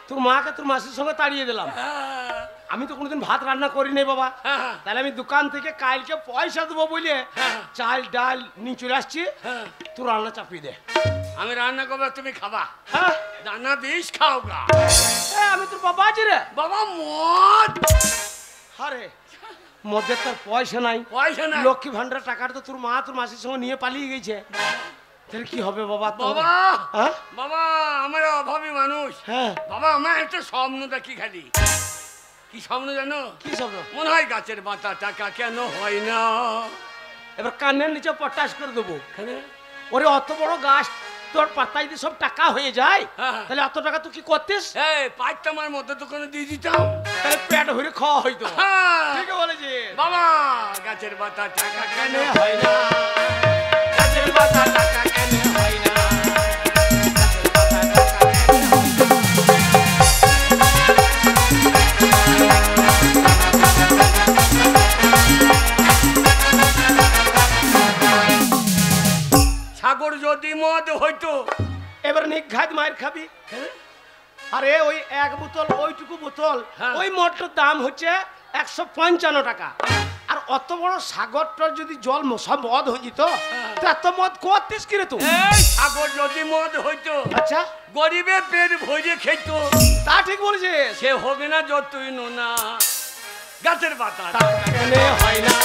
Speaker 3: তোর মাকে তোর মাসির সঙ্গে তাড়িয়ে দিলাম।
Speaker 1: হ্যাঁ,
Speaker 3: আমি তো কোনোদিন ভাত রান্না করি নাই বাবা।
Speaker 1: হ্যাঁ,
Speaker 3: তাহলে আমি দোকান থেকে কালকে পয়সা দেবো বলে
Speaker 1: হ্যাঁ।
Speaker 3: চাল ডাল নিয়ে চলে আসছি।
Speaker 1: হ্যাঁ।
Speaker 3: তুই রান্না চাপিয়ে দে।
Speaker 1: আমি রান্না করবো, তুমি খাবা।
Speaker 3: হ্যাঁ,
Speaker 1: দানা বিষ খাও গা।
Speaker 3: আমি তোর বাবা আছি রে।
Speaker 1: বাবা মদ।
Speaker 3: আরে মদের তোর পয়সা নাই।
Speaker 1: পয়সা নাই।
Speaker 3: লক্ষ্মী ভান্ডার টাকাটা তো তোর মা তোর মাসির সঙ্গে নিয়ে পালিয়ে গেছে। তাহলে কি হবে বাবা?
Speaker 1: বাবা,
Speaker 3: হ্যাঁ
Speaker 1: বাবা আমরা অভাবী মানুষ।
Speaker 3: হ্যাঁ,
Speaker 1: বাবা আমার একটা স্বপ্ন দেখি খালি। কি স্বপ্ন জানো?
Speaker 3: কি স্বপ্ন?
Speaker 1: মনে হয় গাছের পাতা টাকা কেন হয় না।
Speaker 3: এবার কানের নিচে পটাশ করে দেবো।
Speaker 1: কেন?
Speaker 3: ওরে অত বড় গাছ তোর পাতায় দিয়ে সব টাকা হয়ে যায়,
Speaker 1: হ্যাঁ।
Speaker 3: তাহলে অত টাকা তুই কি করতিস?
Speaker 1: এই পাঁচটা আমার মতো দোকানে দিয়ে দিতাম,
Speaker 3: তাহলে পেট ভরে খাওয়া হইতো।
Speaker 1: হ্যাঁ।
Speaker 3: ঠিক বলেছিস
Speaker 1: বাবা গাছের পাতা টাকা কেন
Speaker 3: কেন
Speaker 1: হয়
Speaker 3: হয় না?
Speaker 1: গাছের পাতা টাকা কেন হয় না? সাগর যদি মদ হইতো।
Speaker 3: এবার নিঘাত মায়ের খাবি। আরে ওই এক বোতল, ওইটুকু বোতল,
Speaker 1: হ্যাঁ।
Speaker 3: ওই মদটার দাম হচ্ছে 155 টাকা। আর অত বড় সাগরটার যদি জল সব মদ হয়ে যেত, তো এত মদ করতিস কি রে তুই?
Speaker 1: এই সাগর যদি মদ হইতো,
Speaker 3: আচ্ছা
Speaker 1: গরিবে পেট ভরে খেত।
Speaker 3: তা ঠিক বলেছিস।
Speaker 1: সে হবে না যতই নোনা গাছের পাতা
Speaker 3: কেন হয় না?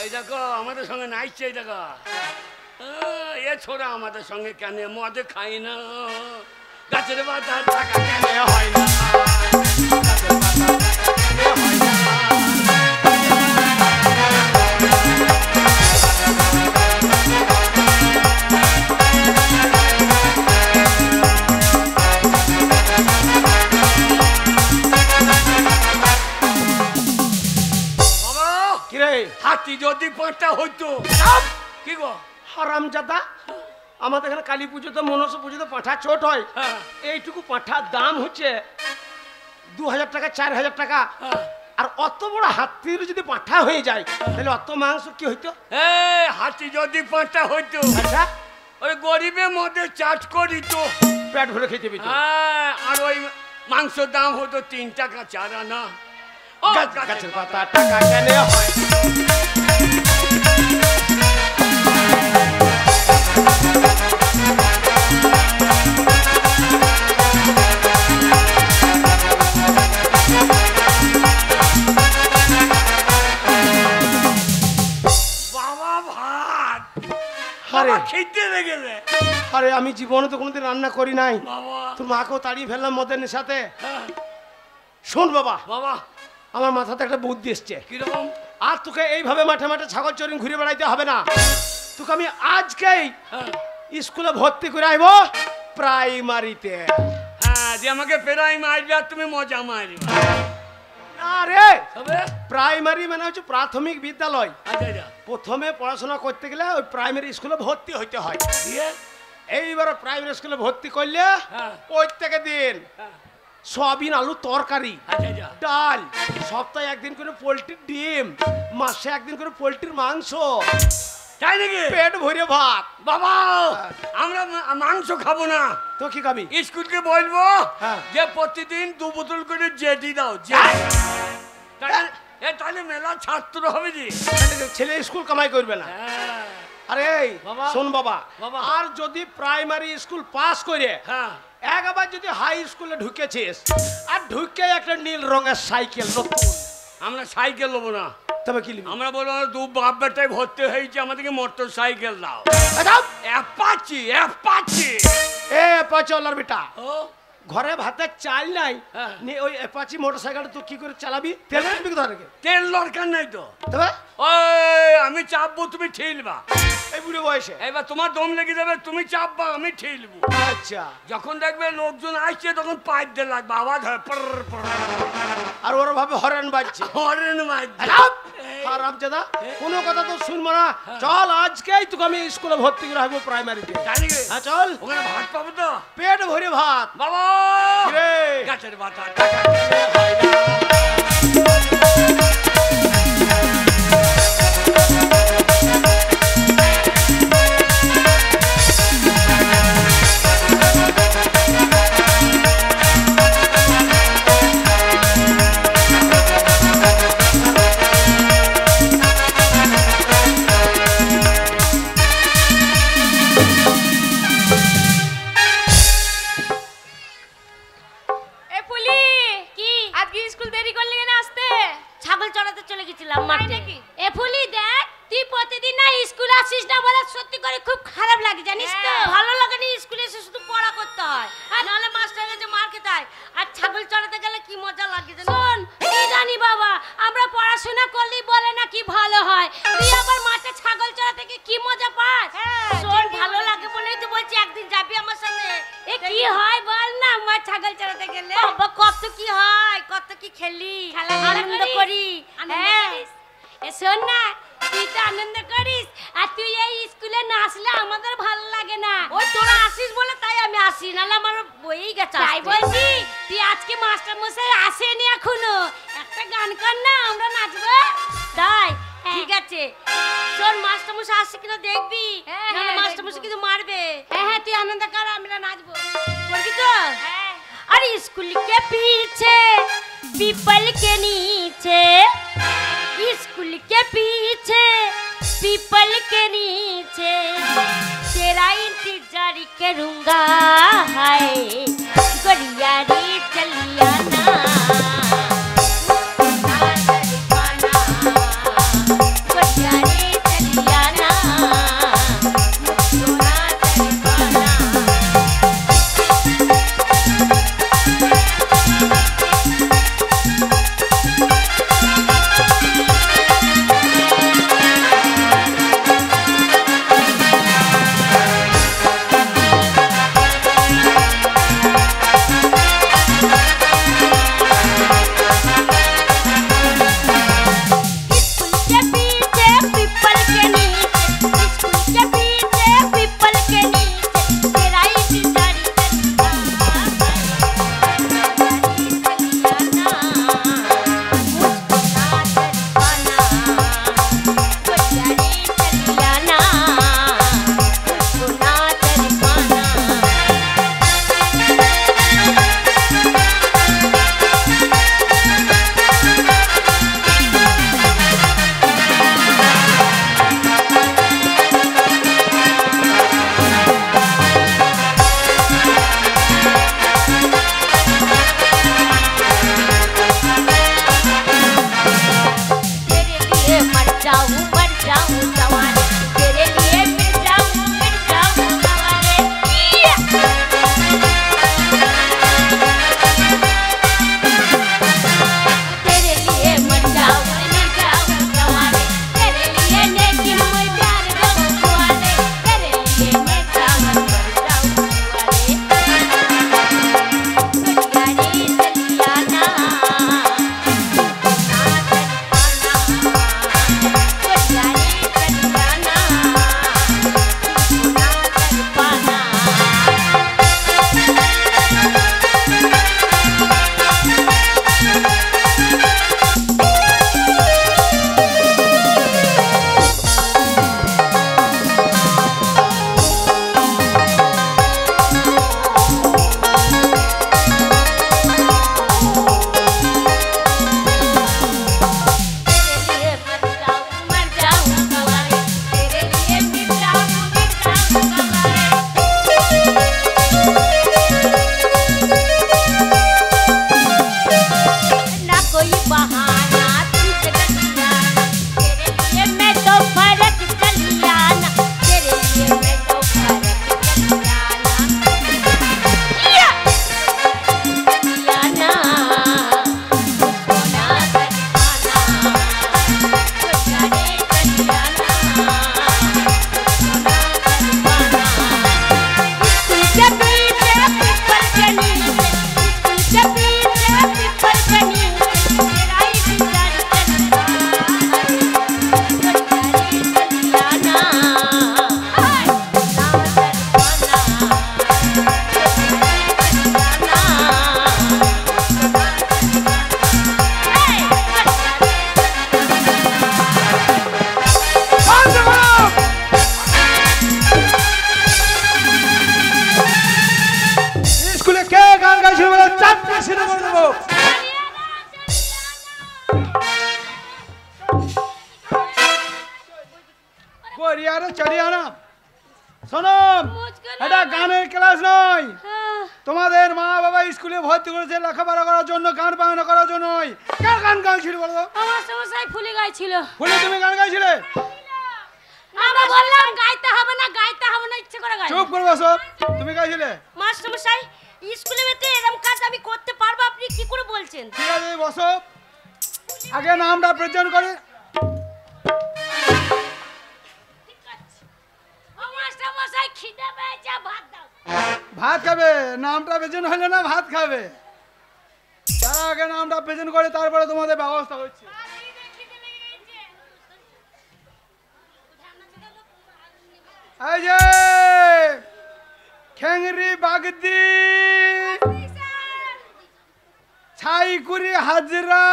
Speaker 1: এই দেখো আমাদের সঙ্গে নাচছে, এই দেখো এ ছোড়া আমাদের সঙ্গে কেন মদে খাই না? গাছের পাতা টাকা কেন হয় না? গাছের পাতা টাকা কেন হয় না? হাতি যদি 5টা হইতো। কি গো
Speaker 3: হারামজাদা, আমাদের এখানে কালী পুজোতে মনসা পুজোতে পাঁঠা চোট হয়।
Speaker 1: হ্যাঁ।
Speaker 3: এইটুকু পাঁঠার দাম হচ্ছে 2000 টাকা 4000 টাকা।
Speaker 1: হ্যাঁ।
Speaker 3: আর অত বড় হাতির যদি পাঁঠা হয়ে যায় তাহলে অত মাংস কি হইতো?
Speaker 1: হাতি যদি 5টা হইতো,
Speaker 3: আচ্ছা,
Speaker 1: ওই গরিবের মধ্যে চাট করিত।
Speaker 3: পেট ভরে খেতে পেত।
Speaker 1: হ্যাঁ, আর ওই মাংসের দাম হতো 3 টাকা 4 আনা। ও
Speaker 3: গাছের পাতা টাকা কেন হয়?
Speaker 1: বাবা ভাত
Speaker 3: আরে
Speaker 1: খেতে লেগেছে
Speaker 3: আরে আমি জীবনে তো কোনোদিন রান্না করি নাই।
Speaker 1: বাবা।
Speaker 3: তোর মাকেও তাড়িয়ে ফেললাম মদের নেশাতে।
Speaker 1: হ্যাঁ।
Speaker 3: শোন বাবা,
Speaker 1: বাবা
Speaker 3: আমার মাথাতে একটা বুদ্ধি এসছে।
Speaker 1: কিরকম?
Speaker 3: আর তোকে এইভাবে মাঠে মাঠে ছাগল চড়িং ঘুরে বেড়াইতে হবে না। তোকে আমি আজকেই
Speaker 1: হ্যাঁ।
Speaker 3: স্কুলে ভর্তি করে আইব প্রাইমারিতে।
Speaker 1: হ্যাঁ, যে আমাকে পেরাই মারবে আর তুমি মজা মারবে।
Speaker 3: আরে
Speaker 1: তবে
Speaker 3: প্রাইমারি মানে হচ্ছে প্রাথমিক বিদ্যালয়।
Speaker 1: আচ্ছা আচ্ছা।
Speaker 3: প্রথমে পড়াশোনা করতে গেলে ওই প্রাইমারি স্কুলে ভর্তি হইতে হয়।
Speaker 1: দিয়ে
Speaker 3: এইবার প্রাইমারি স্কুলে ভর্তি করলে
Speaker 1: হ্যাঁ।
Speaker 3: প্রত্যেক দিন
Speaker 1: হ্যাঁ।
Speaker 3: সয়াবিন আলু তরকারি,
Speaker 1: আচ্ছা আচ্ছা।
Speaker 3: ডাল, সপ্তাহে একদিন করে পোলট্রির ডিম, মাসে একদিন করে পোলট্রির মাংস,
Speaker 1: তাই নাকি?
Speaker 3: পেট ভরে ভাত।
Speaker 1: বাবা, আমরা মাংস খাবো না।
Speaker 3: তো কি খাবি?
Speaker 1: স্কুলকে বলবো
Speaker 3: হ্যাঁ।
Speaker 1: যে প্রতিদিন 2 বোতল করে জেডি দাও। তাহলে মেলা ছাত্র হবে জি।
Speaker 3: ছেলে স্কুল কামাই করবে না।
Speaker 1: হ্যাঁ।
Speaker 3: আরে
Speaker 1: বাবা।
Speaker 3: শোন বাবা,
Speaker 1: বাবা।
Speaker 3: আর যদি প্রাইমারি স্কুল পাস করে
Speaker 1: হ্যাঁ।
Speaker 3: একবার যদি হাই স্কুলে ঢুকেছিস আর ঢুকে একটা নীল রঙের সাইকেল নতুন,
Speaker 1: আমরা সাইকেল নেবো না।
Speaker 3: তবে কি নিবি?
Speaker 1: আমরা বলবো আমরা 2 বাপ বেটায় ভর্তি হয়েছে, আমাদেরকে মোটর সাইকেল দাও।
Speaker 3: আচ্ছা,
Speaker 1: অ্যাপাচি অ্যাপাচি।
Speaker 3: এ পাচলার বেটা,
Speaker 1: ও
Speaker 3: ঘরে ভাতে চাল নাই,
Speaker 1: হ্যাঁ।
Speaker 3: নি ওই অ্যাপাচি মোটরসাইকেলটা তুই কি করে চালাবি? তেল কিনবি কোথা থেকে?
Speaker 1: তেল দরকার নাই তো।
Speaker 3: তবে
Speaker 1: ওই আমি চাপবো, তুমি ঠেলবা।
Speaker 3: এই বুড়ো বয়সে?
Speaker 1: এবার তোমার দম লেগে যাবে, তুমি চাপবা, আমি ঠেলবো।
Speaker 3: আচ্ছা,
Speaker 1: যখন দেখবে লোকজন আসছে তখন পাইপ দিয়ে লাগবে, আওয়াজ হয় পর পর।
Speaker 3: আর ওরা ভাবে হরেন বাজছে।
Speaker 1: হরেন মারবে।
Speaker 3: হারামজাদা, কোনো কথা তো শুনবো না। চল আজকেই তোকে আমি স্কুলে ভর্তি করে রাখবো প্রাইমারিতে।
Speaker 1: জানি গে,
Speaker 3: হ্যাঁ চল,
Speaker 1: ওখানে ভাত পাবো তো?
Speaker 3: পেট ভরে ভাত।
Speaker 1: বাবা,
Speaker 3: কিরে?
Speaker 1: গাছের বাতা।
Speaker 2: ছাগল চড়াতে চলে গেছিলাম মাঠে। এ ফুলি দেখ, তুই প্রতিদিন না স্কুল আসিস না বলে সত্যি করে খুব খারাপ লাগে জানিস তো। ভালো লাগে না স্কুলে এসে শুধু পড়া করতে হয়, আর নাহলে মাস্টারের কাছে মার খেতে হয়। আর ছাগল চড়াতে গেলে কি মজা লাগে জানিস? শোন, কি জানি বাবা, আমরা পড়াশোনা করলেই বলে না কি ভালো হয়, তুই আবার মাঠে ছাগল চড়াতে গিয়ে কি মজা পাস? শোন, ভালো লাগে বলেই তো বলছি একদিন যাবি আমার সাথে। এ কি হয় বল না, আমার ছাগল চড়াতে গেলে বাবা কত কি হয়, কত কি খেলি, আনন্দ করি। হ্যাঁ, এ শোন না, তুই তো আনন্দ করিস, আর তুই এই স্কুলে না আসলে আমাদের ভালো লাগে না। ওই তোরা আসিস বলে তাই আমি আসি, নাহলে আমার বইই গেছে। তাই বলছি, তুই আজকে মাস্টার মশাই আসেনি এখনো, একটা গান কর না, আমরা নাচবো। তাই ঠিক আছে, শোন, মাস্টার মশাই আসছে কিনা দেখবি, নাহলে মাস্টার মশাই কিন্তু মারবে। হ্যাঁ হ্যাঁ, তুই আনন্দ কর, আমরা নাচবো, করবি তো? হ্যাঁ। अरे स्कूल के पीछे पीपल के नीचे, स्कूल के पीछे पीपल के नीचे तेरा इंतजार करूंगा, हाय गरिया रे चलिया ना।
Speaker 4: করি আরে চলি আনা শোনো
Speaker 2: মুশকিল
Speaker 4: এটা
Speaker 2: হবে।
Speaker 4: গানের ক্লাস নয়
Speaker 2: হ্যাঁ।
Speaker 4: তোমাদের মা বাবা স্কুলে ভর্তি করেছে লেখাপড়া করার জন্য গান বাজনা করার জন্য নয় কার গান গাইছিল বলো তো?
Speaker 2: আমার সমস্যায় ফুলে গাইছিল।
Speaker 4: বলে তুমি গান গাইছিলে
Speaker 2: আমরা বললাম গাইতে হবে না ইচ্ছে করে গাই।
Speaker 4: চুপ করে বসো তুমি গাইছিলে
Speaker 2: মাস্টার মশাই স্কুলে বেতে এরকম কাজ আমি করতে পারবো আপনি কি করে বলছেন?
Speaker 4: ঠিক আছে বসো আগে নামটা প্রেজেন্ট করে
Speaker 2: ও মাস্টার মশাই খিদে পেয়েছে ভাত দাও।
Speaker 4: ভাত খাবে নামটা প্রেজেন্ট হলে না ভাত খাবে তারা আগে নামটা প্রেজেন্ট করে তারপরে তোমাদের ব্যবস্থা হচ্ছে এই যে খেংরি বাগদি ছাইকুরি হাজরা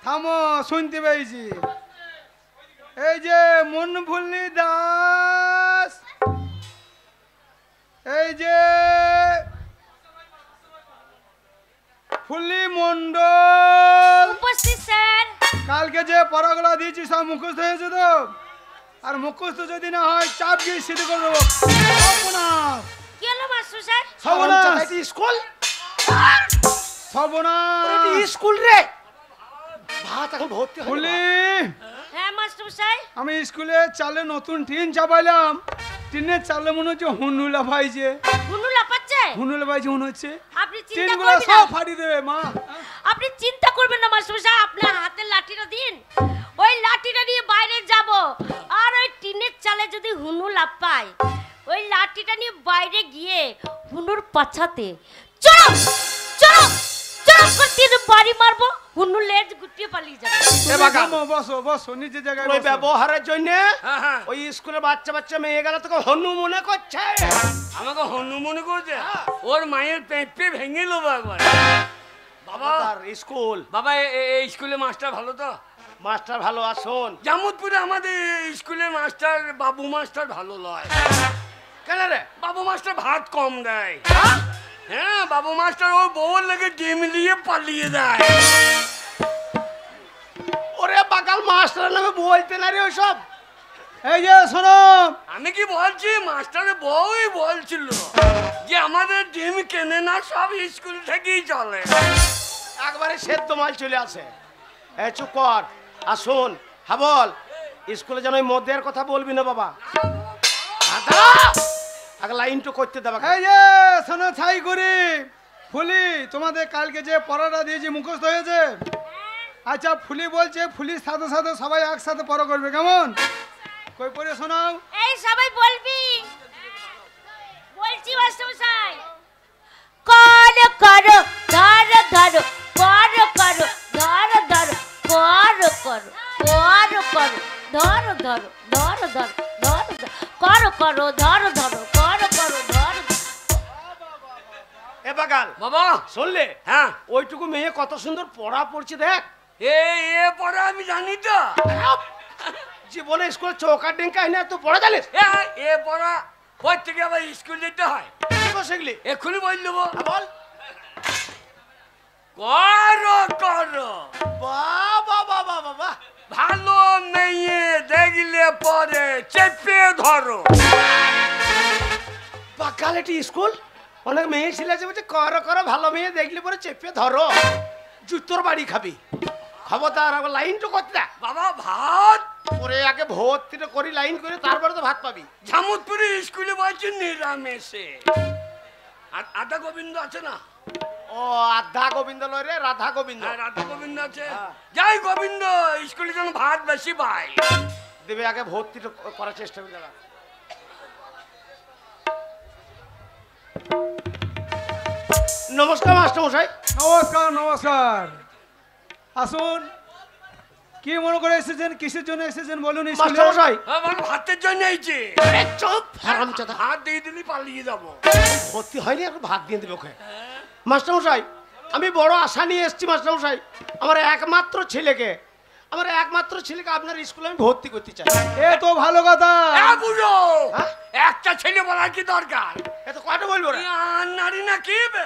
Speaker 4: থামো শুনতে পেয়েছি এই যে মনভুল্লি দাস এই যে ফুল্লি মন্ডল
Speaker 2: উপস্থিত স্যার।
Speaker 4: কালকে যে পড়াগুলো দিয়েছি সব মুখস্থ হয়েছে তো আর মুখস্থ যদি না হয় চাপ দিয়ে সিদ্ধ করে দেবো সর্বনাশ
Speaker 2: কি হলো মাস্টার স্যার?
Speaker 4: সর্বনাশ
Speaker 3: এটি স্কুল
Speaker 4: সর্বনাশ
Speaker 3: এটি স্কুল রে ভাত এখন ভর্তি হয়
Speaker 4: ফুলি
Speaker 2: হ্যাঁ মাস্টার মশাই।
Speaker 4: আমি স্কুলে চালে নতুন টিন চাপাইলাম টিনের চালে মনে হচ্ছে হুনু লাফাইছে
Speaker 2: হুনু লাপাচ্ছে।
Speaker 4: হুনু লাফাইছে মনে হচ্ছে
Speaker 2: আপনি চিন্তা
Speaker 4: টিনগুলো
Speaker 2: করবেন
Speaker 4: সব
Speaker 2: না।
Speaker 4: ফাটিয়ে দেবে মা
Speaker 2: আপনি চিন্তা করবেন না মাস্টার মশাই আপনার হাতের লাঠিটা দিন ওই লাঠিটা নিয়ে বাইরে যাব আর ওই টিনের চালে যদি হুনু লাপায় ওই লাঠিটা নিয়ে বাইরে গিয়ে হুনুর পাছাতে চলো চলো চলো করতে বাড়ি মারবো হুনু লেজ গুটিয়ে পালিয়ে যাবে।
Speaker 4: তুমি থামো, বসো বসো নিচে জায়গায়
Speaker 3: ওই
Speaker 4: বসো।
Speaker 3: ব্যবহারের জন্য
Speaker 1: হ্যাঁ, হ্যাঁ।
Speaker 3: ওই স্কুলে বাচ্চা মেয়ে গেল তোকে হনু মনে করছে
Speaker 1: আমাকে হনু মনে করছে ওর মায়ের পেঁপে ভেঙে নেবো একবার। বাবা
Speaker 3: তার স্কুল
Speaker 1: বাবা এই স্কুলে মাস্টার ভালো তো?
Speaker 3: মাস্টার ভালো আসুন
Speaker 1: জামুদপুরে আমাদের স্কুলের মাস্টার বাবু মাস্টার ভালো লয়।
Speaker 3: কেন রে
Speaker 1: বাবু মাস্টার ভাত কম দেয়। হ্যাঁ বাবু মাস্টার ওর বউর লেগে ডিম নিয়ে পালিয়ে দেয়।
Speaker 3: ওরে বাকাল মাস্টার নামে বলতে না রে ওইসব
Speaker 4: এই যে শোনো
Speaker 1: আমি কি বলছি মাস্টারের বউই বলছিল যে আমাদের ডিম কেনে না সব স্কুল থেকেই চলে।
Speaker 3: একবারে সেদ্ধ মাল চলে আসে এ চুপ কর আসুন হাবল স্কুলে যেন ওই মদের কথা বলবি না বাবা আগে লাইন তো করতে দেবা
Speaker 4: এই যে শোনো ছাই করি ফুলি তোমাদের কালকে যে পড়াটা দিয়েছি মুখস্থ হয়েছে আচ্ছা ফুলি বলছে ফুলির সাথে সাথে সবাই একসাথে পড়া করবে কেমন কই পড়ে শোনাও
Speaker 2: এই সবাই বলবি বলছি মাস্টার মশাই কর করো ধর ধরো কর করো ধর ধরো কর করো কর করো ধর ধরো ধর ধরো ধর কর করো ধর ধরো কর করো ধর
Speaker 3: এ বাকাল
Speaker 1: বাবা
Speaker 3: শুনলে
Speaker 1: হ্যাঁ
Speaker 3: ওইটুকু মেয়ে কত সুন্দর পড়া পড়ছে দেখ
Speaker 1: এ পড়া আমি জানি তো।
Speaker 3: জীবনে স্কুলে চৌকার ডেঙ্কা না তো পড়া জানিস
Speaker 1: এ পড়া পর থেকে আবার স্কুল যেতে হয়।
Speaker 3: কি করে শিখলি
Speaker 1: এক্ষুনি বল দেবো
Speaker 3: বল
Speaker 1: করো করো
Speaker 3: বাবা বাবা বাবা
Speaker 1: ভালো মেয়ে দেখলে পরে চেপে ধরো।
Speaker 3: বাকাল এটি স্কুল অনেক মেয়ে ছিল আছে বলছে করো করো ভালো মেয়ে দেখলে পরে চেপে ধরো জুতোর বাড়ি খাবি খবরদার আবার লাইন তো করতে না
Speaker 1: বাবা ভাত
Speaker 3: ওরে আগে ভর্তিটা করি লাইন করে তারপরে তো ভাত পাবি
Speaker 1: ঝামুদপুরে স্কুলে বলছে নিরামেষে। আর আদা গোবিন্দ আছে না?
Speaker 3: ও আধা গোবিন্দ লয় রে রাধা গোবিন্দ
Speaker 1: হ্যাঁ রাধা গোবিন্দ আছে।
Speaker 3: হ্যাঁ।
Speaker 1: যাই গোবিন্দ স্কুলে যেন ভাত বেশি পায়।
Speaker 3: দেবে আগে ভর্তিটা করার চেষ্টা করে দাঁড়া নমস্কার মাস্টার মশাই
Speaker 4: নমস্কার নমস্কার আসুন কি মনে করে এসেছেন কিসের জন্য এসেছেন বলুন স্কুলে
Speaker 3: মাস্টার মশাই
Speaker 1: আমার ভাতের জন্য এইছে
Speaker 3: চুপ হারামজাদা
Speaker 1: ভাত দিয়ে দিলি পালিয়ে যাবো।
Speaker 3: ভর্তি হয়নি এখন ভাত দিয়ে দেবে ওকে মাস্টার মশাই আমি বড় আশা নিয়ে এসেছি মাস্টার মশাই আমার একমাত্র ছেলেকে আপনার স্কুলে আমি ভর্তি করতে চাই
Speaker 4: এ তো ভালো কথা
Speaker 1: বুঝো
Speaker 3: হ্যাঁ?
Speaker 1: একটা ছেলে বলার কি দরকার?
Speaker 3: এত কয়টা বলবো রে
Speaker 1: নারী না কি বে?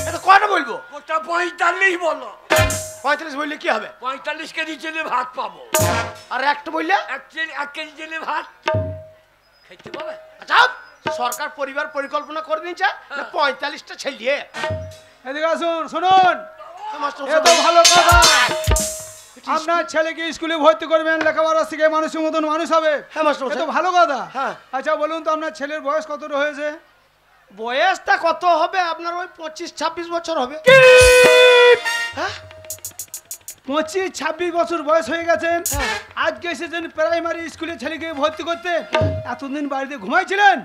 Speaker 3: এত কয়টা বলবো
Speaker 1: ওটা 45 বলো।
Speaker 3: 45 বললে কি হবে?
Speaker 1: 45 কেজি ছেলে ভাত পাবো।
Speaker 3: আর একটা বললে
Speaker 1: 1 কেজি ছেলে ভাত খেতে পাবে।
Speaker 3: আচ্ছা, সরকার পরিবার পরিকল্পনা করে দিয়েছে 45টা ছেলে।
Speaker 4: এদিকে আসুন, শুনুন, এ তো ভালো কথা। আপনার ছেলেকে স্কুলে ভর্তি করবেন, লেখাপড়া শিখে মানুষের মতন মানুষ হবে।
Speaker 3: হ্যাঁ মাস্টার
Speaker 4: এ তো
Speaker 3: মশাই।
Speaker 4: ভালো কথা।
Speaker 3: হ্যাঁ।
Speaker 4: আচ্ছা বলুন তো, আপনার ছেলের বয়স কতটা হয়েছে?
Speaker 3: বয়সটা কত হবে আপনার? ওই 25-26 বছর হবে। হ্যাঁ
Speaker 4: 25-26 বছর বয়স হয়ে গেছেন, আজকে এসেছেন প্রাইমারি স্কুলে ছেলেকে ভর্তি করতে। এতদিন বাড়িতে ঘুমাইছিলেন?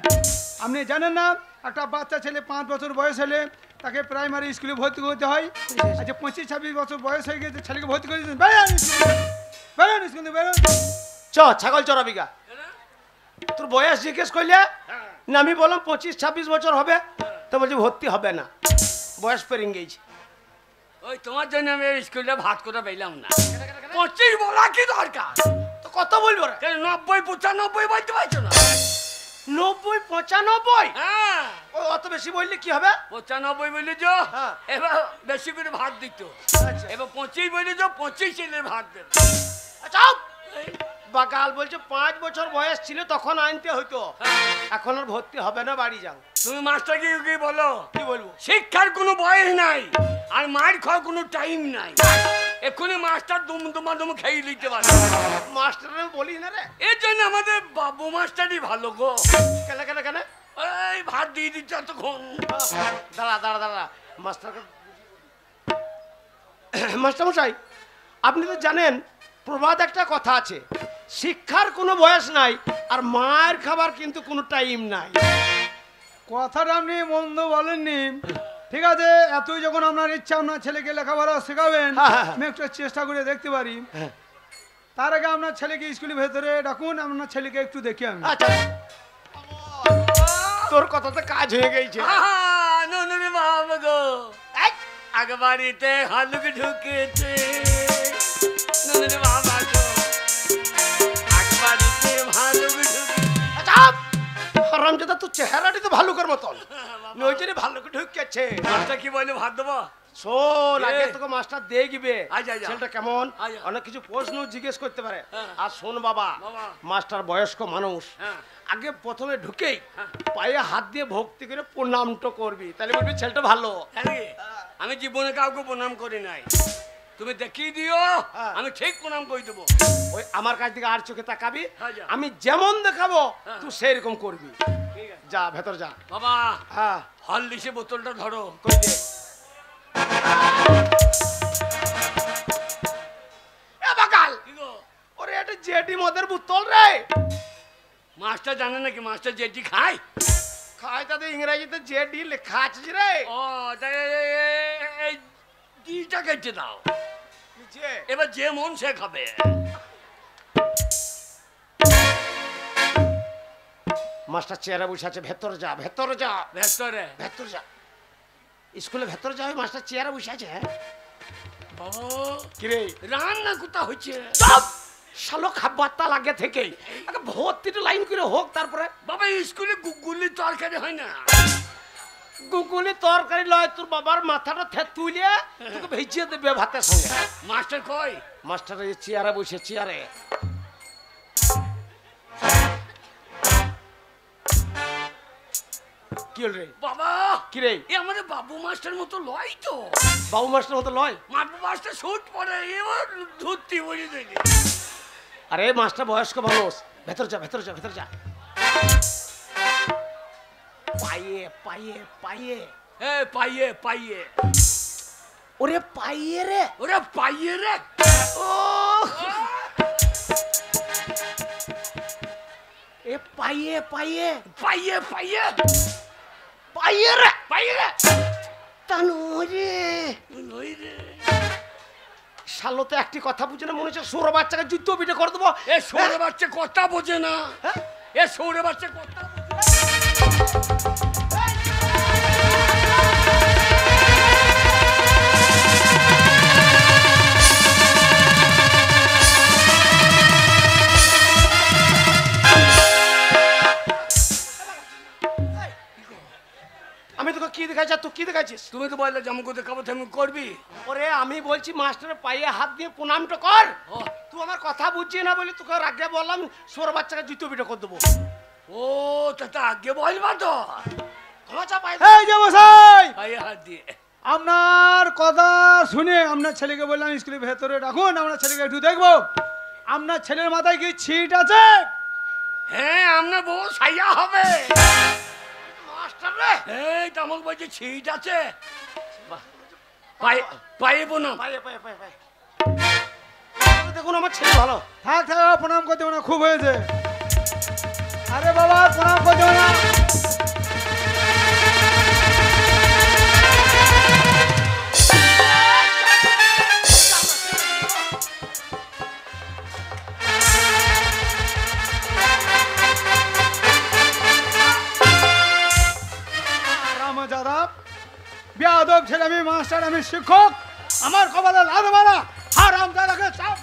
Speaker 4: আপনি জানেন না একটা বাচ্চা ছেলে 5 বছর বয়স হলে তাকে প্রাইমারি স্কুলে ভর্তি করতে হয়? আচ্ছা 25-26 বছর বয়স হয়ে গেছে, ছেলেকে ভর্তি করে দিয়েছেন। বেরোন স্কুল থেকে, বেরোন।
Speaker 3: চ ছাগল চড়াবি গা। তোর বয়স জিজ্ঞেস করলে না, আমি বললাম 25-26 বছর হবে, তো বলছি ভর্তি হবে না, বয়স পেরিয়ে গেছে।
Speaker 1: ওই তোমার জন্য আমি স্কুলে ভাত করে পাইলাম না। 25 বলা কি দরকার?
Speaker 3: তো কত বলবো রে?
Speaker 1: 90-95 বলতে পারছো না?
Speaker 3: 90-95?
Speaker 1: হ্যাঁ,
Speaker 3: ওই অত বেশি বললে কি হবে?
Speaker 1: 95 বলে যো,
Speaker 3: হ্যাঁ।
Speaker 1: এবার বেশি করে ভাত দিত।
Speaker 3: আচ্ছা।
Speaker 1: এবার 25 বলে যো, 25 ছেলে ভাত দেবে।
Speaker 3: আচ্ছা বাকাল বলছে 5 বছর বয়স ছিল তখন আনতে হইতো, এখন আর ভর্তি হবে না, বাড়ি যাও।
Speaker 1: তুমি মাস্টারকে কি বলো?
Speaker 3: কি বলবো?
Speaker 1: শিক্ষার কোনো বয়স নাই আর মার খাওয়ার কোনো টাইম নাই। এক্ষুনি মাস্টার দুম খেয়ে নিতে পারে।
Speaker 3: মাস্টার বলি না রে,
Speaker 1: এর জন্য আমাদের বাবু মাস্টারই ভালো গো।
Speaker 3: কেন কেন কেন?
Speaker 1: এই ভাত দিয়ে দিচ্ছে এতক্ষণ।
Speaker 3: দাঁড়া দাঁড়া দাঁড়া, মাস্টারকে মাস্টার মশাই, আপনি তো জানেন প্রবাদ একটা কথা আছে, শিক্ষার কোনো বয়স নাই আর মার খাবার কিন্তু কোনো টাইম নাই।
Speaker 4: কথাটা আপনি মন্দ বলেননি, ঠিক আছে। এতই যখন আপনার ইচ্ছা আপনার ছেলেকে লেখাপড়া শেখাবেন,
Speaker 3: হ্যাঁ, হ্যাঁ।
Speaker 4: আমি একটু চেষ্টা করে দেখতে পারি।
Speaker 3: হ্যাঁ।
Speaker 4: তার আগে আপনার ছেলেকে স্কুলের ভেতরে ডাকুন, আপনার ছেলেকে একটু দেখি আমি।
Speaker 3: আচ্ছা, তোর কথাতে কাজ হয়ে গেছে।
Speaker 1: নুনুরে বাবা গো, আগে বাড়িতে হালুক ঢুকেছে। নুনুরে বাবা গো, আগে বাড়িতে হালুক ঢুকেছে।
Speaker 3: আচ্ছা হারামজাদা, তোর চেহারাটি তো ভালুকের মতন, নইজনে ভালুক ঢুকেছে।
Speaker 1: মাস্টার কি বলে ভাত দেবো?
Speaker 3: শোন,
Speaker 1: এ।
Speaker 3: আগে তোকে মাস্টার দেখবে
Speaker 1: আচ্ছা, আচ্ছা।
Speaker 3: ছেলেটা কেমন,
Speaker 1: আচ্ছা।
Speaker 3: অনেক কিছু প্রশ্ন জিজ্ঞেস করতে পারে।
Speaker 1: হ্যাঁ।
Speaker 3: আর শোন বাবা,
Speaker 1: বাবা।
Speaker 3: মাস্টার বয়স্ক মানুষ,
Speaker 1: হ্যাঁ।
Speaker 3: আগে প্রথমে ঢুকেই
Speaker 1: হ্যাঁ।
Speaker 3: পায়ে হাত দিয়ে ভক্তি করে প্রণামটা করবি, তাহলে বলবি ছেলেটা ভালো।
Speaker 1: আরে, আমি জীবনে কাউকে প্রণাম করি নাই, তুমি দেখিয়ে দিও,
Speaker 3: হ্যাঁ।
Speaker 1: আমি ঠিক প্রণাম করে দেবো।
Speaker 3: ওই আমার কাছ থেকে আর চোখে তাকাবি,
Speaker 1: হ্যাঁ, যা।
Speaker 3: আমি যেমন দেখাবো
Speaker 1: হ্যাঁ।
Speaker 3: তুই সেরকম করবি।
Speaker 1: ঠিক আছে
Speaker 3: যা ভেতর যা।
Speaker 1: বাবা,
Speaker 3: হ্যাঁ
Speaker 1: হরলিক্সের বোতলটা ধরো।
Speaker 3: কই দে। এ বাকাল,
Speaker 1: কি গো?
Speaker 3: ওরে এটা জেডি মদের বোতল রে।
Speaker 1: মাস্টার জানে নাকি মাস্টার যেটি খায়?
Speaker 3: খায় তাদের ইংরেজিতে জেডি লেখা আছে রে।
Speaker 1: ও তাই এই ডিটা কেটে দাও,
Speaker 3: নিচে
Speaker 1: এবার যে মন সে খাবে।
Speaker 3: মাস্টার চেয়ারে বসে আছে, ভেতর যা ভেতর যা
Speaker 1: ভেতরে
Speaker 3: ভেতর যা। স্কুলে ভেতর যা, ওই মাস্টার চেয়ারে বসে আছে। হ্যাঁ
Speaker 1: ও
Speaker 3: কিরে
Speaker 1: রান্না কোথা হচ্ছে?
Speaker 3: সব শালো খাবারটা লাগে থেকেই আগে ভর্তিটা লাইন করে হোক, তারপরে
Speaker 1: বাবা স্কুলে গুগুলি তরকারি হয় না?
Speaker 3: গুগুলি তরকারি লয়, তোর বাবার মাথাটা তুলে তোকে ভেজিয়ে দেবে ভাতের সঙ্গে।
Speaker 1: মাস্টার কই?
Speaker 3: মাস্টার এই চেয়ারে বসে, চেয়ারে। কি হল রে?
Speaker 1: বাবা
Speaker 3: কি রে?
Speaker 1: এ আমাদের বাবু মাস্টার মতো লয় তো।
Speaker 3: বাবু মাস্টার মতো লয়?
Speaker 1: বাবু মাস্টার শুট পরে এবার ধরতে বলে দেয়।
Speaker 3: আরে মাস্টার বয়স্ক মানুষ, ভেতর যা ভেতর যা ভেতর যা। পায়ে পায়ে পায়ে,
Speaker 1: এ পাইয়ে পাইয়ে,
Speaker 3: ওরে পায়ে রে,
Speaker 1: ওরে পাইয়ে রে।
Speaker 3: ও এ পায়ে পায়ে
Speaker 1: পাইয়ে পাইয়ে
Speaker 3: পায়ে রে,
Speaker 1: পাইয়ে রে।
Speaker 3: তানু রে।
Speaker 1: নই রে।
Speaker 3: শালো তো একটি কথা বুঝে না, মনে হচ্ছে সৌর বাচ্চাকে যুদ্ধ পিঠে করে দেবো।
Speaker 1: এ সৌরে বাচ্চা কথা বোঝে না,
Speaker 3: হ্যাঁ?
Speaker 1: এ সৌরে বাচ্চা কথা বোঝে না।
Speaker 3: আমি তোকে কি দেখাচ্ছি, তুই কি শেখাচ্ছিস?
Speaker 1: তুমি তো বললে জামু করতে খাবো তুমি করবি।
Speaker 3: ওরে আমি বলছি মাস্টারের পায়ে হাত দিয়ে প্রণামটা কর।
Speaker 1: ও
Speaker 3: তুই আমার কথা বুঝছিস না বলে তোকে আগে বললাম সোর বাচ্চাকে জুতো পিটো করে দেবো।
Speaker 1: ও তা আগে বলবা তো।
Speaker 3: ক্ষমা চা পাই।
Speaker 4: এই যে মশাই,
Speaker 1: পায়ে হাত দিয়ে
Speaker 4: আপনার কথা শুনে আপনার ছেলেকে বললাম স্কুলের ভেতরে রাখুন, আপনার ছেলেকে একটু দেখবো। আপনার ছেলের মাথায় কি ছিট আছে?
Speaker 1: হ্যাঁ আপনার বউ সাইয়া হবে।
Speaker 3: মাস্টার রে
Speaker 1: এই তো আমাকে বলছে ছিট আছে। পায়ে পায়ে বোনা
Speaker 3: পায়ে পায়ে পায়ে পায়ে দেখুন আমার ছেলে ভালো।
Speaker 4: থাক থাক, প্রণাম করতে হবে না, খুব হয়েছে। আরে বাবা প্রণাম করতে হবে না। বেয়াদব ছেলে, আমি মাস্টার, আমি শিক্ষক, আমার কপালে লাদ মারা হারাম দাদাকে চাপ।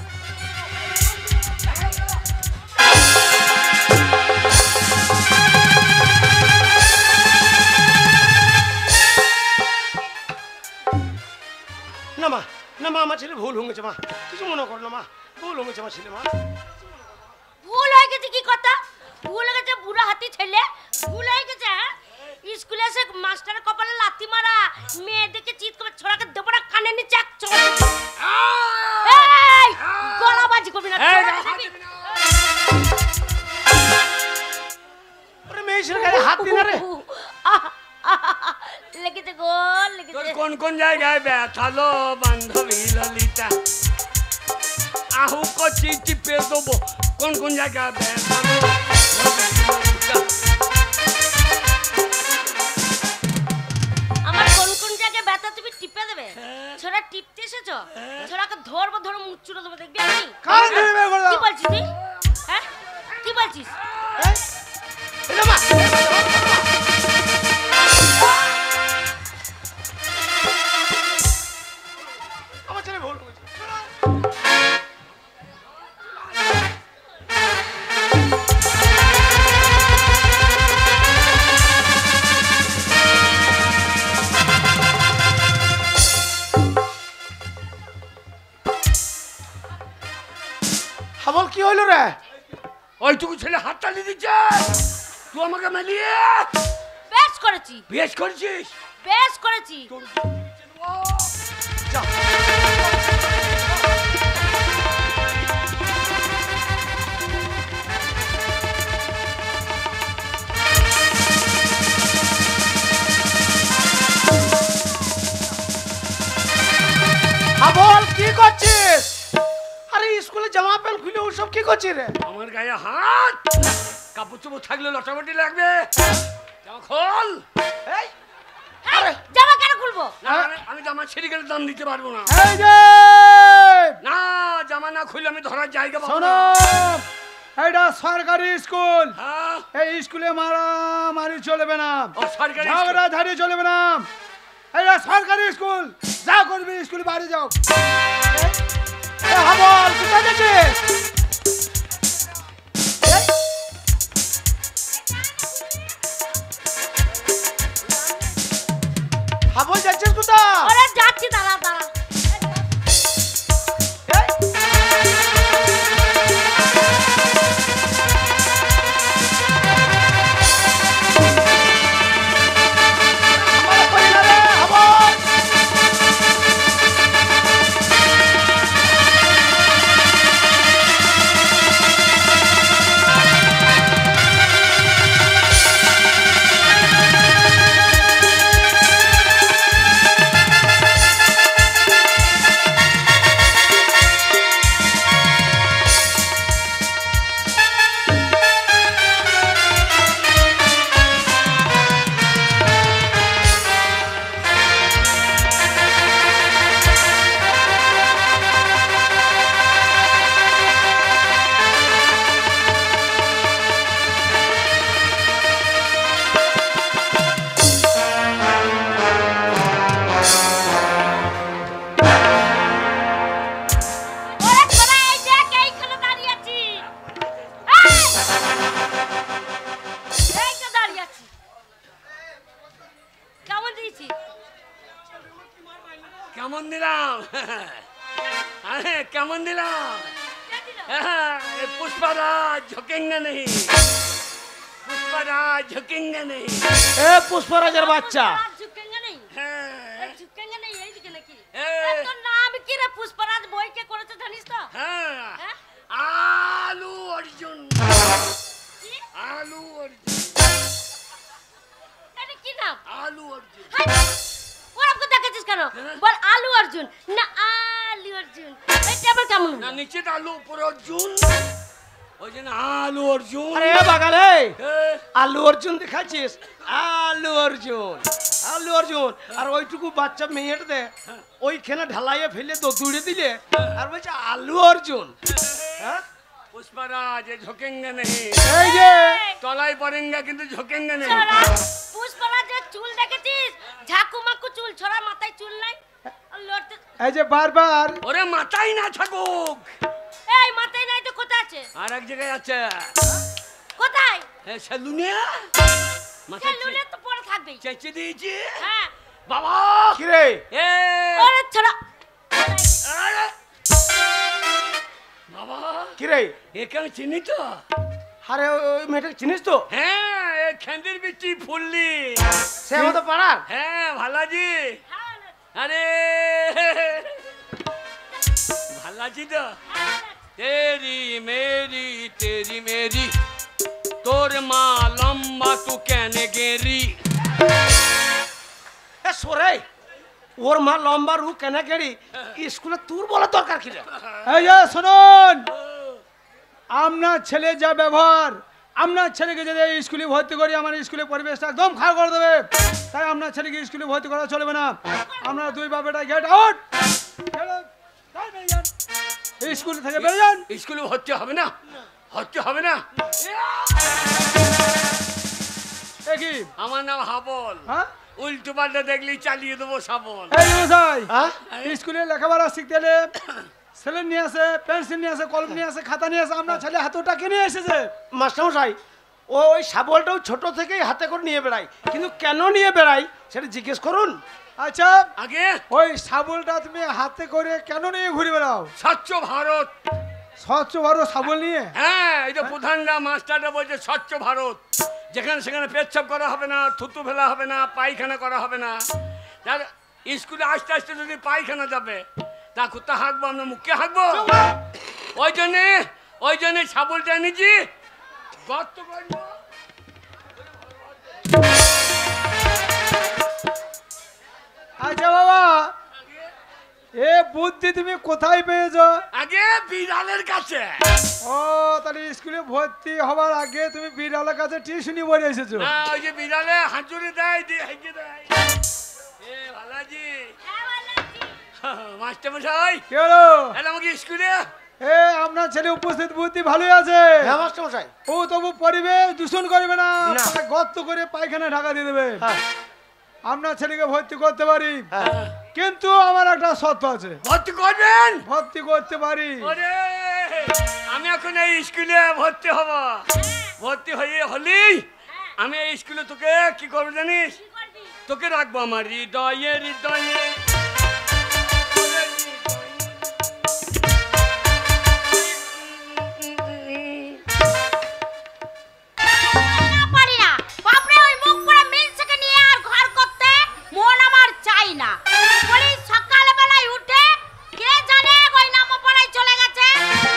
Speaker 3: না মা, না মা, আমার ছেলে ভুল হয়েছে মা, কিছু মনে করো না মা, ভুল হয়েছে আমার ছেলে। মা
Speaker 2: ভুল হয়ে গেছে কি কথা? ভুল হয়ে গেছে বুড়া হাতি ছেলে, ভুল হয়ে গেছে। স্কুলে এসে মাস্টারের কপালে লাথি মারা, মেয়েদেরকে চিৎ করে ছোড়াকে দেবো না কানে নিচে এক চড়। এই গলাবাজি করবি না।
Speaker 3: ওরে মেয়ে ছেলে গায়ে হাত দিন রে।
Speaker 2: লেগেছে গো,
Speaker 1: তোর
Speaker 2: লেগেছে।
Speaker 1: কোন কোন জায়গায় ব্যথালো বান্ধবী ললিতা? আহু কচি টিপে দেবো কোন কোন জায়গায় ব্যথালো ললিতা?
Speaker 2: আমার কোন কোন জায়গায় ব্যথা তুমি টিপে দেবে? ছোড়া টিপতে এসেছো? ছোড়াকে ধরবো, ধরে মুখ চুড়ে দেবো, দেখবি আমি।
Speaker 4: কান ধরে বের করে দাও।
Speaker 2: কি বলছিস তুই? হ্যাঁ কি বলছিস?
Speaker 3: এটা মা আমার ছেলে ভুল হয়েছে। হাবল কি হইলো রে?
Speaker 1: ওইটুকু ছেলে হাত তালি দিচ্ছে, তুই আমাকে মেলিয়ে
Speaker 2: বেশ করেছি,
Speaker 1: বেশ করছিস।
Speaker 2: বেশ করেছি।
Speaker 3: যা হাবল কি করছিস? আরে স্কুলে জামা প্যান্ট খুলে ওসব কি করছিস রে?
Speaker 1: আমার গায়ে হাত, কাপড় চোপড় থাকলে লটামটি লাগবে, জামা খোল।
Speaker 3: এই
Speaker 2: আরে জামা কেন খুলবো?
Speaker 1: না আমি জামা ছেড়ে গেলে দাম দিতে পারবো না।
Speaker 4: এই যে
Speaker 1: না জামা না খুলে আমি ধরার জায়গা পাবো
Speaker 4: শোনো,
Speaker 1: না।
Speaker 4: এটা সরকারি স্কুল,
Speaker 1: হ্যাঁ
Speaker 4: এই স্কুলে মারামারি চলবে না,
Speaker 1: ও সরকারি
Speaker 4: ঝগড়া ঝাড়ি চলবে না। এটা সরকারি স্কুল, যা করবি স্কুল বাড়ি যাও।
Speaker 3: এ হাবল কোথায় যাচ্ছিস? হাবল যাচ্ছিস কোথায়?
Speaker 2: ওরে যাচ্ছি, দাঁড়া দাঁড়া।
Speaker 1: अरे কেমন দিলাম पुष्पराज झुकेंगे नहीं पुष्पराज झुकेंगे नहीं
Speaker 3: এ পুষ্পরাজের বাচ্চা
Speaker 2: ঝুঁকেঙ্গে নেই
Speaker 1: हाँ,
Speaker 2: ঝুঁকেঙ্গে নেই এইদিকে নাকি
Speaker 1: এ।
Speaker 2: তোর নাম কি রে? পুষ্পরাজ বই কে করেছে জানিস তো?
Speaker 1: हाँ,
Speaker 2: হ্যাঁ?
Speaker 1: आलू अर्जुन
Speaker 2: কি?
Speaker 1: आलू अर्जुन
Speaker 2: এটা কি নাম?
Speaker 1: आलू अर्जुन
Speaker 2: হাই, ওরকম কথা দেখেছিস কেন? বল আলু অর্জুন না আলু অর্জুন। এটা আবার কেমন
Speaker 1: ना
Speaker 2: হলো?
Speaker 1: नीचे आलू ऊपर अर्जुन ওই জন্য আলু অর্জুন
Speaker 3: আরে এ বাগালে
Speaker 1: এ,
Speaker 3: আলু অর্জুন দেখাচ্ছিস? আলু অর্জুন, আলু অর্জুন। আর ওইটুকু বাচ্চা মেয়েটা দে ওইখানে ঢালাইয়ে ফেলে তো দৌড়ে দিলে আর বলছে আলু অর্জুন। হ্যাঁ
Speaker 1: पुष्पराज ये झुकेंगे नहीं
Speaker 4: এই যে
Speaker 1: তলায় পড়েঙ্গে কিন্তু ঝুঁকেঙ্গে नहीं
Speaker 2: ছোড়া, পুষ্পরাজের চুল দেখেছিস? ঝাকুমাকু চুল, ছোড়া মাথায় চুল নাই। আর লড়তে
Speaker 4: এই যে বারবার
Speaker 1: ওরে মাথায় না থাকুক
Speaker 2: এই মাথায় নাই তো কোথায় আছে?
Speaker 1: আর এক জায়গায় আছে
Speaker 2: কোথায়?
Speaker 1: এ সেলুনে
Speaker 2: সে
Speaker 1: মাথায়
Speaker 2: লুলে তো পড়ে থাকবেই।
Speaker 1: চেঁচে দিয়েছি
Speaker 2: হ্যাঁ।
Speaker 1: বাবা
Speaker 3: কি রে?
Speaker 1: এ
Speaker 2: ওরে ছোড়া,
Speaker 1: আরে বাবা
Speaker 3: কি রে?
Speaker 1: একে আমি চিনি তো
Speaker 3: আরে ওই মেয়েটাকে চিনিস তো?
Speaker 1: হ্যাঁ এ খেন্দির বিচি ফুললি
Speaker 3: সে আমাদের পাড়ার।
Speaker 1: হ্যাঁ ভালাজি
Speaker 2: হ্যাঁ,
Speaker 1: আরে ভালাজি তো
Speaker 2: হ্যাঁ।
Speaker 1: तेरी मेरी तेरी मेरी তোর মা লম্বা তু কেন গেরি
Speaker 3: এ সরে, ওর মা লম্বা রু কেন গেড়ি স্কুলে তোর বলা দরকার কি রে?
Speaker 4: এই যে শুনুন, আপনার ছেলে যা ব্যবহার, আপনার ছেলেকে যদি এই স্কুলে ভর্তি করি আমার স্কুলের পরিবেশটা একদম খারাপ করে দেবে। তাই আপনার ছেলেকে স্কুলে ভর্তি করা চলবে না। আপনারা দুই বাপেটা গেট আউট, স্কুল থেকে বেরিয়ে যান।
Speaker 1: স্কুলে ভর্তি হবে না ভর্তি হবে না
Speaker 4: এ কি?
Speaker 1: আমার নাম হাবল
Speaker 4: হ্যাঁ?
Speaker 1: উল্টো পাল্টা দেখলেই চালিয়ে দেবো সাবল
Speaker 4: এই যে মশাই,
Speaker 3: হ্যাঁ
Speaker 4: স্কুলে লেখাপড়া শিখতে হলে স্লেট নিয়ে আসে, পেন্সিল নিয়ে আসে, কলম নিয়ে আসে, খাতা নিয়ে আসে। আপনার ছেলে হাতটা কিনে এসেছে।
Speaker 3: মাস্টারমশাই ওই শাবলটাও ছোট থেকেই হাতে করে নিয়ে বেড়াই, কিন্তু কেন নিয়ে বেড়াই সেটা জিজ্ঞেস করুন।
Speaker 4: আচ্ছা,
Speaker 1: আগে
Speaker 4: ওই শাবলটা তুমি হাতে করে কেন নিয়ে ঘুরে বেড়াও?
Speaker 1: স্বচ্ছ ভারত
Speaker 4: স্বচ্ছ ভারত শাবল নিয়ে?
Speaker 1: হ্যাঁ এই যে প্রধানরা মাস্টাররা বলছে স্বচ্ছ ভারত যেখানে সেখানে পেচ্ছাপ করা হবে না, থুতু ফেলা হবে না, পায়খানা করা হবে না। যার স্কুলে আস্তে আস্তে যদি পায়খানা যাবে তা কোথা হাঁকবো, আমরা মুখে হাঁকবো? ওই জন্যে শাবলটা এনেছি গর্ত করবো।
Speaker 4: আচ্ছা বাবা, এ বুদ্ধি তুমি কোথায় পেয়েছো?
Speaker 1: আগে বিড়ালের কাছে
Speaker 4: ও, তাহলে স্কুলে ভর্তি হবার আগে তুমি বিড়ালের কাছে টিউশনি পড়ে এসেছো।
Speaker 1: না ওই যে বিড়ালে হাঁচুরি দেয় দিয়ে হেঁকে দেয়। এ ভালাজি
Speaker 2: হ্যাঁ, ভালোআছি।
Speaker 1: মাস্টার মশাই
Speaker 4: কি হলো?
Speaker 1: এলে আমাকে স্কুলে
Speaker 4: এ আপনার ছেলে উপস্থিত বুদ্ধি ভালোই আছে।
Speaker 3: হ্যাঁ মাস্টারমশাই।
Speaker 4: ও তবু পরিবেশ দূষণ করবে না,
Speaker 3: না।
Speaker 4: তাহলে গর্ত করে পায়খানা ঢাকা দিয়ে দেবে।
Speaker 3: হ্যাঁ
Speaker 4: আপনার ছেলেকে ভর্তি করতে পারি,
Speaker 3: হ্যাঁ
Speaker 4: কিন্তু আমার একটা শর্ত আছে।
Speaker 1: ভর্তি করবেন?
Speaker 4: ভর্তি করতে পারি।
Speaker 1: ওরে আমি এখন এই স্কুলে ভর্তি হব, ভর্তি হলেই আমি এই স্কুলে তোকে কি করবো জানিস?
Speaker 2: কি করবি?
Speaker 1: তোকে রাখবো আমার হৃদয়ে হৃদয়ে
Speaker 2: না, পারি না। বাপরে, ওই মুখ পোড়া মিনসেকে নিয়ে আর ঘর করতে মন আমার চাই না। বলি সকালবেলায় উঠে কে জানে ওই নামপাড়ায় চলে গেছে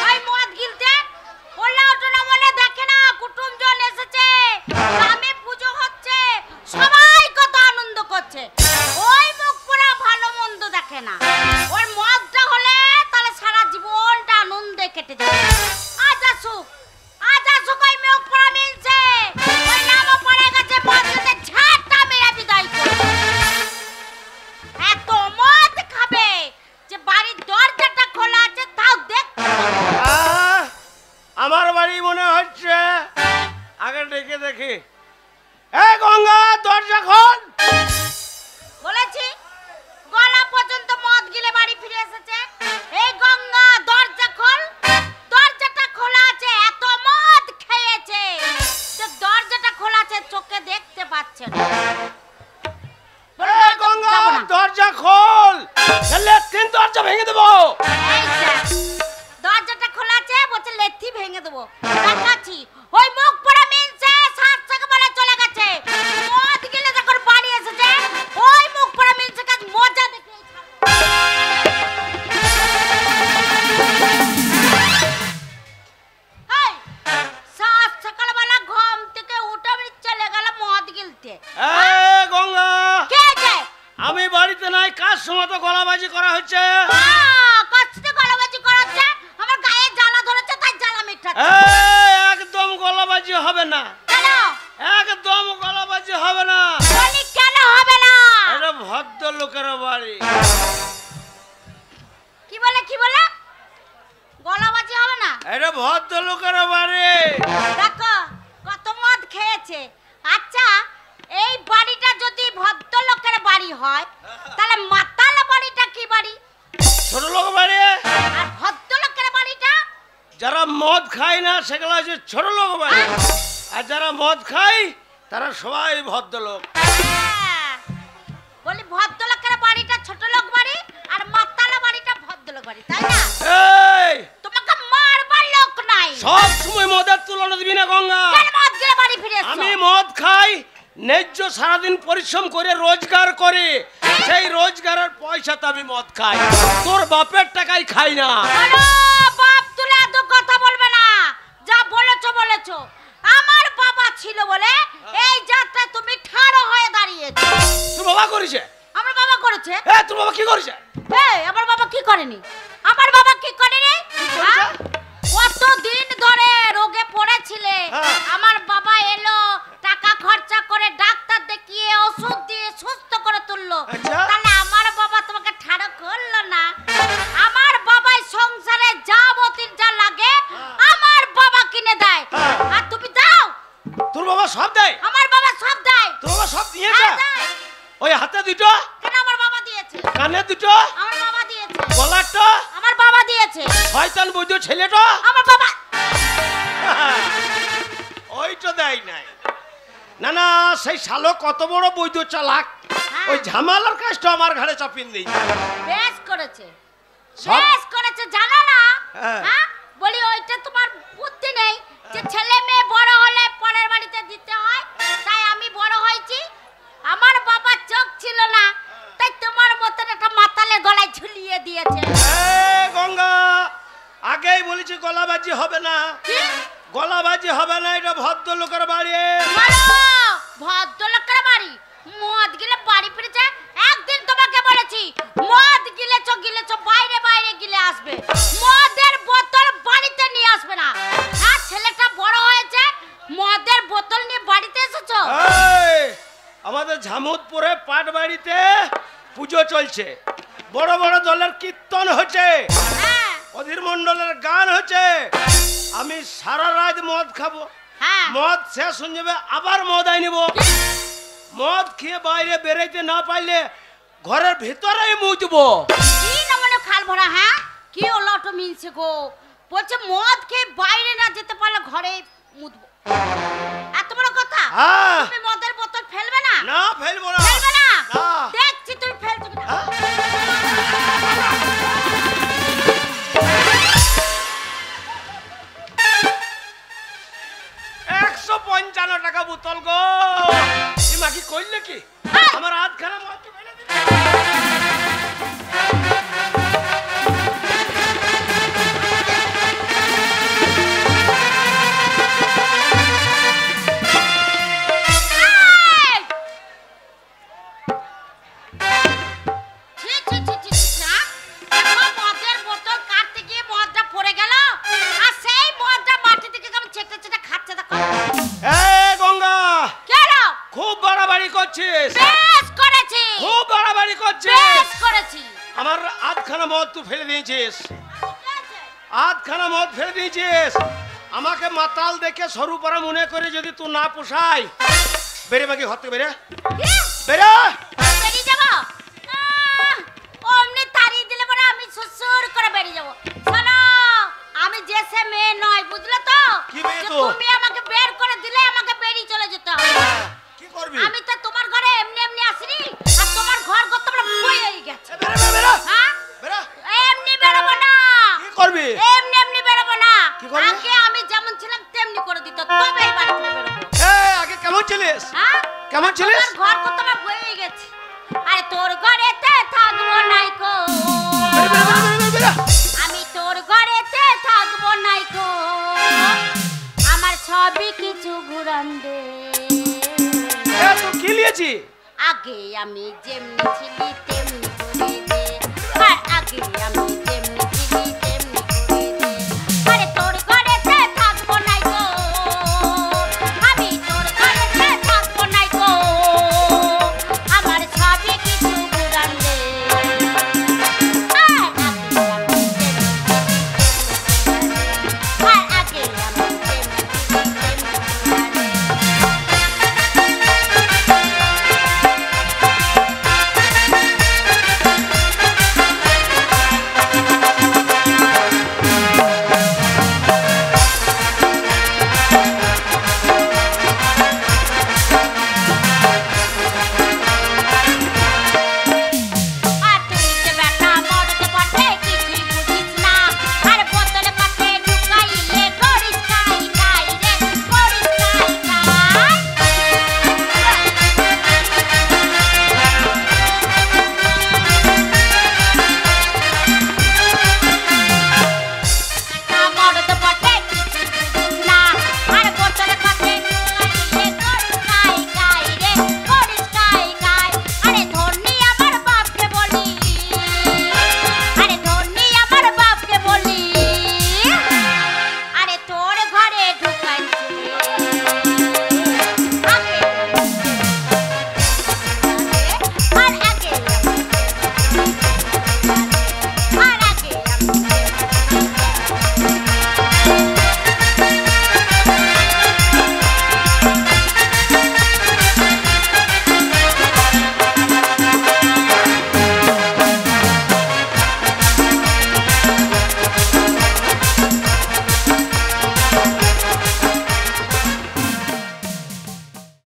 Speaker 2: ওই মদ গিলতে। বললে ওঠো না, মনে দেখে না কুটুমজন এসেছে, গ্রামে পুজো হচ্ছে, সবাই কত আনন্দ করছে। ওই মুখ পোড়া ভালো মন্দ দেখে না। ওর মদটা হলে তাহলে সারা জীবনটা আনন্দে কেটে যাবে। আজ আসুক, আজ আসুক ওই মুখ পোড়া মিলছে, ওই নামও পড়ে গেছে, মদতে ঝাঁটা মেরে বিদায় করবে। এত মদ খাবে যে বাড়ির দরজাটা খোলা আছে তাও দেখতে পাবে না।
Speaker 3: আহ, আমার বাড়ি মনে হচ্ছে। আগে ডেকে দেখি। এ গঙ্গা দরজা খোল।
Speaker 2: বলেছি গলা পর্যন্ত মদ গিলে বাড়ি ফিরে এসেছে। এই গঙ্গা দরজা খোল। দরজাটা খোলা আছে, এত মদ খেয়েছে যে দরজাটা খোলা আছে, চোখে দেখতে পাচ্ছে না। বলে,
Speaker 3: এ গঙ্গা
Speaker 2: যাবো না।
Speaker 3: দরজা খোল। লেট্রিন দরজা ভেঙে দেবো।
Speaker 2: এই দেখ, দরজাটা খোলা আছে, বলছে লেথি ভেঙে দেবো। দেখাচ্ছি, ওই মুখ পড়া মিনছে সাত থেকে বলে চলে গেছে। মদ গিলে যখন বাড়ি এসেছে, ওই মুখ পড়া মিনছে কাজ মজা দেখে সাত সকালবেলা ঘুম থেকে উঠে আমি চলে গেল মদ গিলতে।
Speaker 3: গঙ্গা,
Speaker 2: কে আছে?
Speaker 3: আমি বাড়িতে নাই, কার সময় তো গলাবাজি করা হচ্ছে।
Speaker 2: কাছতে গলাবাজি করাচ্ছে, আমার গায়ে জ্বালা ধরেছে তাই জ্বালা মিঠাচ্ছে।
Speaker 3: একদম গলাবাজি হবে না,
Speaker 2: কেন?
Speaker 3: একদম গলাবাজি হবে না।
Speaker 2: বলি কেন হবে না?
Speaker 3: এটা ভদ্র লোকের বাড়ি।
Speaker 2: কি বলে কি বলে? গলাবাজি হবে না?
Speaker 3: এটা ভদ্র লোকের বাড়ি।
Speaker 2: দেখো কত মদ খেয়েছে। আচ্ছা, এই বাড়িটা যদি ভদ্রলোকের বাড়ি হয়, তাহলে মাতাল বাড়িটা কি বাড়ি?
Speaker 3: ছোট লোক বাড়ি।
Speaker 2: আর ভদ্রলোকের বাড়িটা?
Speaker 3: যারা মদ খায় না সেগুলো হচ্ছে ছোট লোক বাড়ি, আর যারা মদ খায় তারা সবাই ভদ্রলোক।
Speaker 2: বলি ভদ্রলোকের বাড়িটা ছোট লোক বাড়ি, আর মাতাল বাড়িটা ভদ্রলোক বাড়ি, তাই না?
Speaker 3: এই
Speaker 2: তোমাকে মারবার লোক নাই।
Speaker 3: সব সময় মদের তুলনা দিবি না গঙ্গা।
Speaker 2: কেন মদ গিলে বাড়ি ফিরে এসছো?
Speaker 3: আমি মদ খাই, ন্যায্য সারাদিন পরিশ্রম করে রোজগার করে, সেই রোজগারের পয়সাতে আমি মদ খাই, তোর বাপের টাকাই খাই না।
Speaker 2: বলো, বাপ তুলে এত কথা বলবে না। যা বলেছো বলেছো। আমার বাবা ছিল বলে এই যাত্রায় তুমি ঠাড়ো হয়ে দাঁড়িয়েছো।
Speaker 3: তোর বাবা করেছে?
Speaker 2: আমার বাবা করেছে।
Speaker 3: তোর বাবা কি করেছে?
Speaker 2: আমার বাবা কি করেনি? আমার বাবা কি করেনি? হ্যাঁ? কত দিন ধরে রোগে পড়েছিলে, আমার বাবা এলো, টাকা খরচা করে ডাক্তার দেখিয়ে ওষুধ দিয়ে সুস্থ করে তুললো। তাহলে আমার বাবা তোমাকে ঠাড়ো করলো না? আমার বাবাই সংসারে যাবতীয় যা লাগে আমার বাবা কিনে দেয়, আর তুমি দাও?
Speaker 3: তোর বাবা সব দেয়?
Speaker 2: আমার বাবা সব দেয়।
Speaker 3: তোর বাবা সব দিয়েছে? ওই হাতে দুটো,
Speaker 2: কেন আমার বাবা দিয়েছে?
Speaker 3: কানে দুটো,
Speaker 2: আমার বাবা দিয়েছে।
Speaker 3: গলারটা
Speaker 2: আমার বাবা দিয়েছে।
Speaker 3: শয়তান বৈদ্য ছেলেটা
Speaker 2: আমার বাবা
Speaker 3: ওইটা দেয় নাই। না না, সেই শালো কত বড় বৈদ্য চালাক, ওই ঝামেলার কাজটা আমার ঘাড়ে চাপিয়ে দিই।
Speaker 2: বেশ করেছে,
Speaker 3: সব-
Speaker 2: বেশ করেছে, জানো না?
Speaker 3: হ্যাঁ।
Speaker 2: হ্যাঁ, বলি ওইটা তোমার বুদ্ধি নেই যে ছেলে মেয়ে বড় হলে পরের বাড়িতে দিতে হয়, তাই আমি বড় হয়েছি। আমার বাবা চোখ ছিল না, তাই তোমার মতন একটা মাতালে গলায় ঝুলিয়ে দিয়েছে।
Speaker 3: গঙ্গা, আগেই বলেছি গলাবাজি হবে না,
Speaker 2: কি?
Speaker 3: গলাবাজি হবে না, এটা ভদ্র লোকের বাড়ি।
Speaker 2: বলো, ভদ্রলোকের বাড়ি মদ গিলে বাড়ি ফিরেছে। একদিন তোমাকে বলেছি মদ গিলেছো বাইরে বাইরে গিলে আসবে, মদের বোতল বাড়িতে নিয়ে আসবে না। হ্যাঁ, ছেলেটা বড় হয়েছে, মদের বোতল নিয়ে বাড়িতে এসেছো?
Speaker 3: আমাদের ঝামুদপুরে পাট বাড়িতে পুজো চলছে, বড় বড় দলের কীর্তন হচ্ছে,
Speaker 2: হ্যাঁ
Speaker 3: অধীর মণ্ডলের গান হচ্ছে। আমি সারা রাত মদ খাবো,
Speaker 2: হ্যাঁ।
Speaker 3: মদ শেষ হয়ে যাবে, আবার মদ আই নিব। মদ খেয়ে বাইরে বেরোইতে না পারলে ঘরের ভিতরেই মুতবো।
Speaker 2: কি নমনে খাল ভরা? হ্যাঁ, কি ওলটো মিনছে গো, বলছে মদ খেয়ে বাইরে না যেতে পারলে ঘরে মুতবো। এত বড় কথা?
Speaker 3: হ্যাঁ।
Speaker 2: তুমি মদের বোতল ফেলবে না?
Speaker 3: না, ফেলবো না।
Speaker 2: ফেলবে না?
Speaker 3: না।
Speaker 2: দেখছি তুমি ফেলছো কিনা।
Speaker 3: 155 টাকা বোতল গো। ইমা কি কইলে কি? আমার আধখানা মদ কি ফেলে দিলে? আমাকে মাতাল দেখে সরু পাড়া মনে করে যদি তুই না পোষাই, বেরে বাকি ঘর থেকে বেরে বেরে
Speaker 2: বেরিয়ে যাবো। অমনি তাড়িয়ে দিলে পরে আমি শ্বশুর করে বেরিয়ে যাবো। শোনো, আমি যে সে মেয়ে নয়, বুঝলে তো?
Speaker 3: কি মেয়ে
Speaker 2: যে
Speaker 3: তো?
Speaker 2: তুমি আমাকে বের করে দিলে আমাকে বেরিয়ে চলে যেতে হবে।
Speaker 3: কি করবি?
Speaker 2: আমি তো তোমার ঘরে এমনি এমনি আসিনি, আর তোমার ঘর কত বড় বই হয়ে গেছে।
Speaker 3: বেরে বেরে বেরে
Speaker 2: হ্যাঁ,
Speaker 3: বেরে। ছিলিস?
Speaker 2: হ্যাঁ?
Speaker 3: কেমন ছিলিস?
Speaker 2: আমার ঘর তো তোমার বয়ে গেছে। আরে তোর ঘরেতে থাকবো নাইকো, আমি তোর ঘরেতে থাকবো নাইকো, আমার সবই কিছু ঘুরান দে।
Speaker 3: তুই কি লিয়েছি?
Speaker 2: আগে আমি যেমনি ছিলি তেমনি করে দে, আর আগে আমি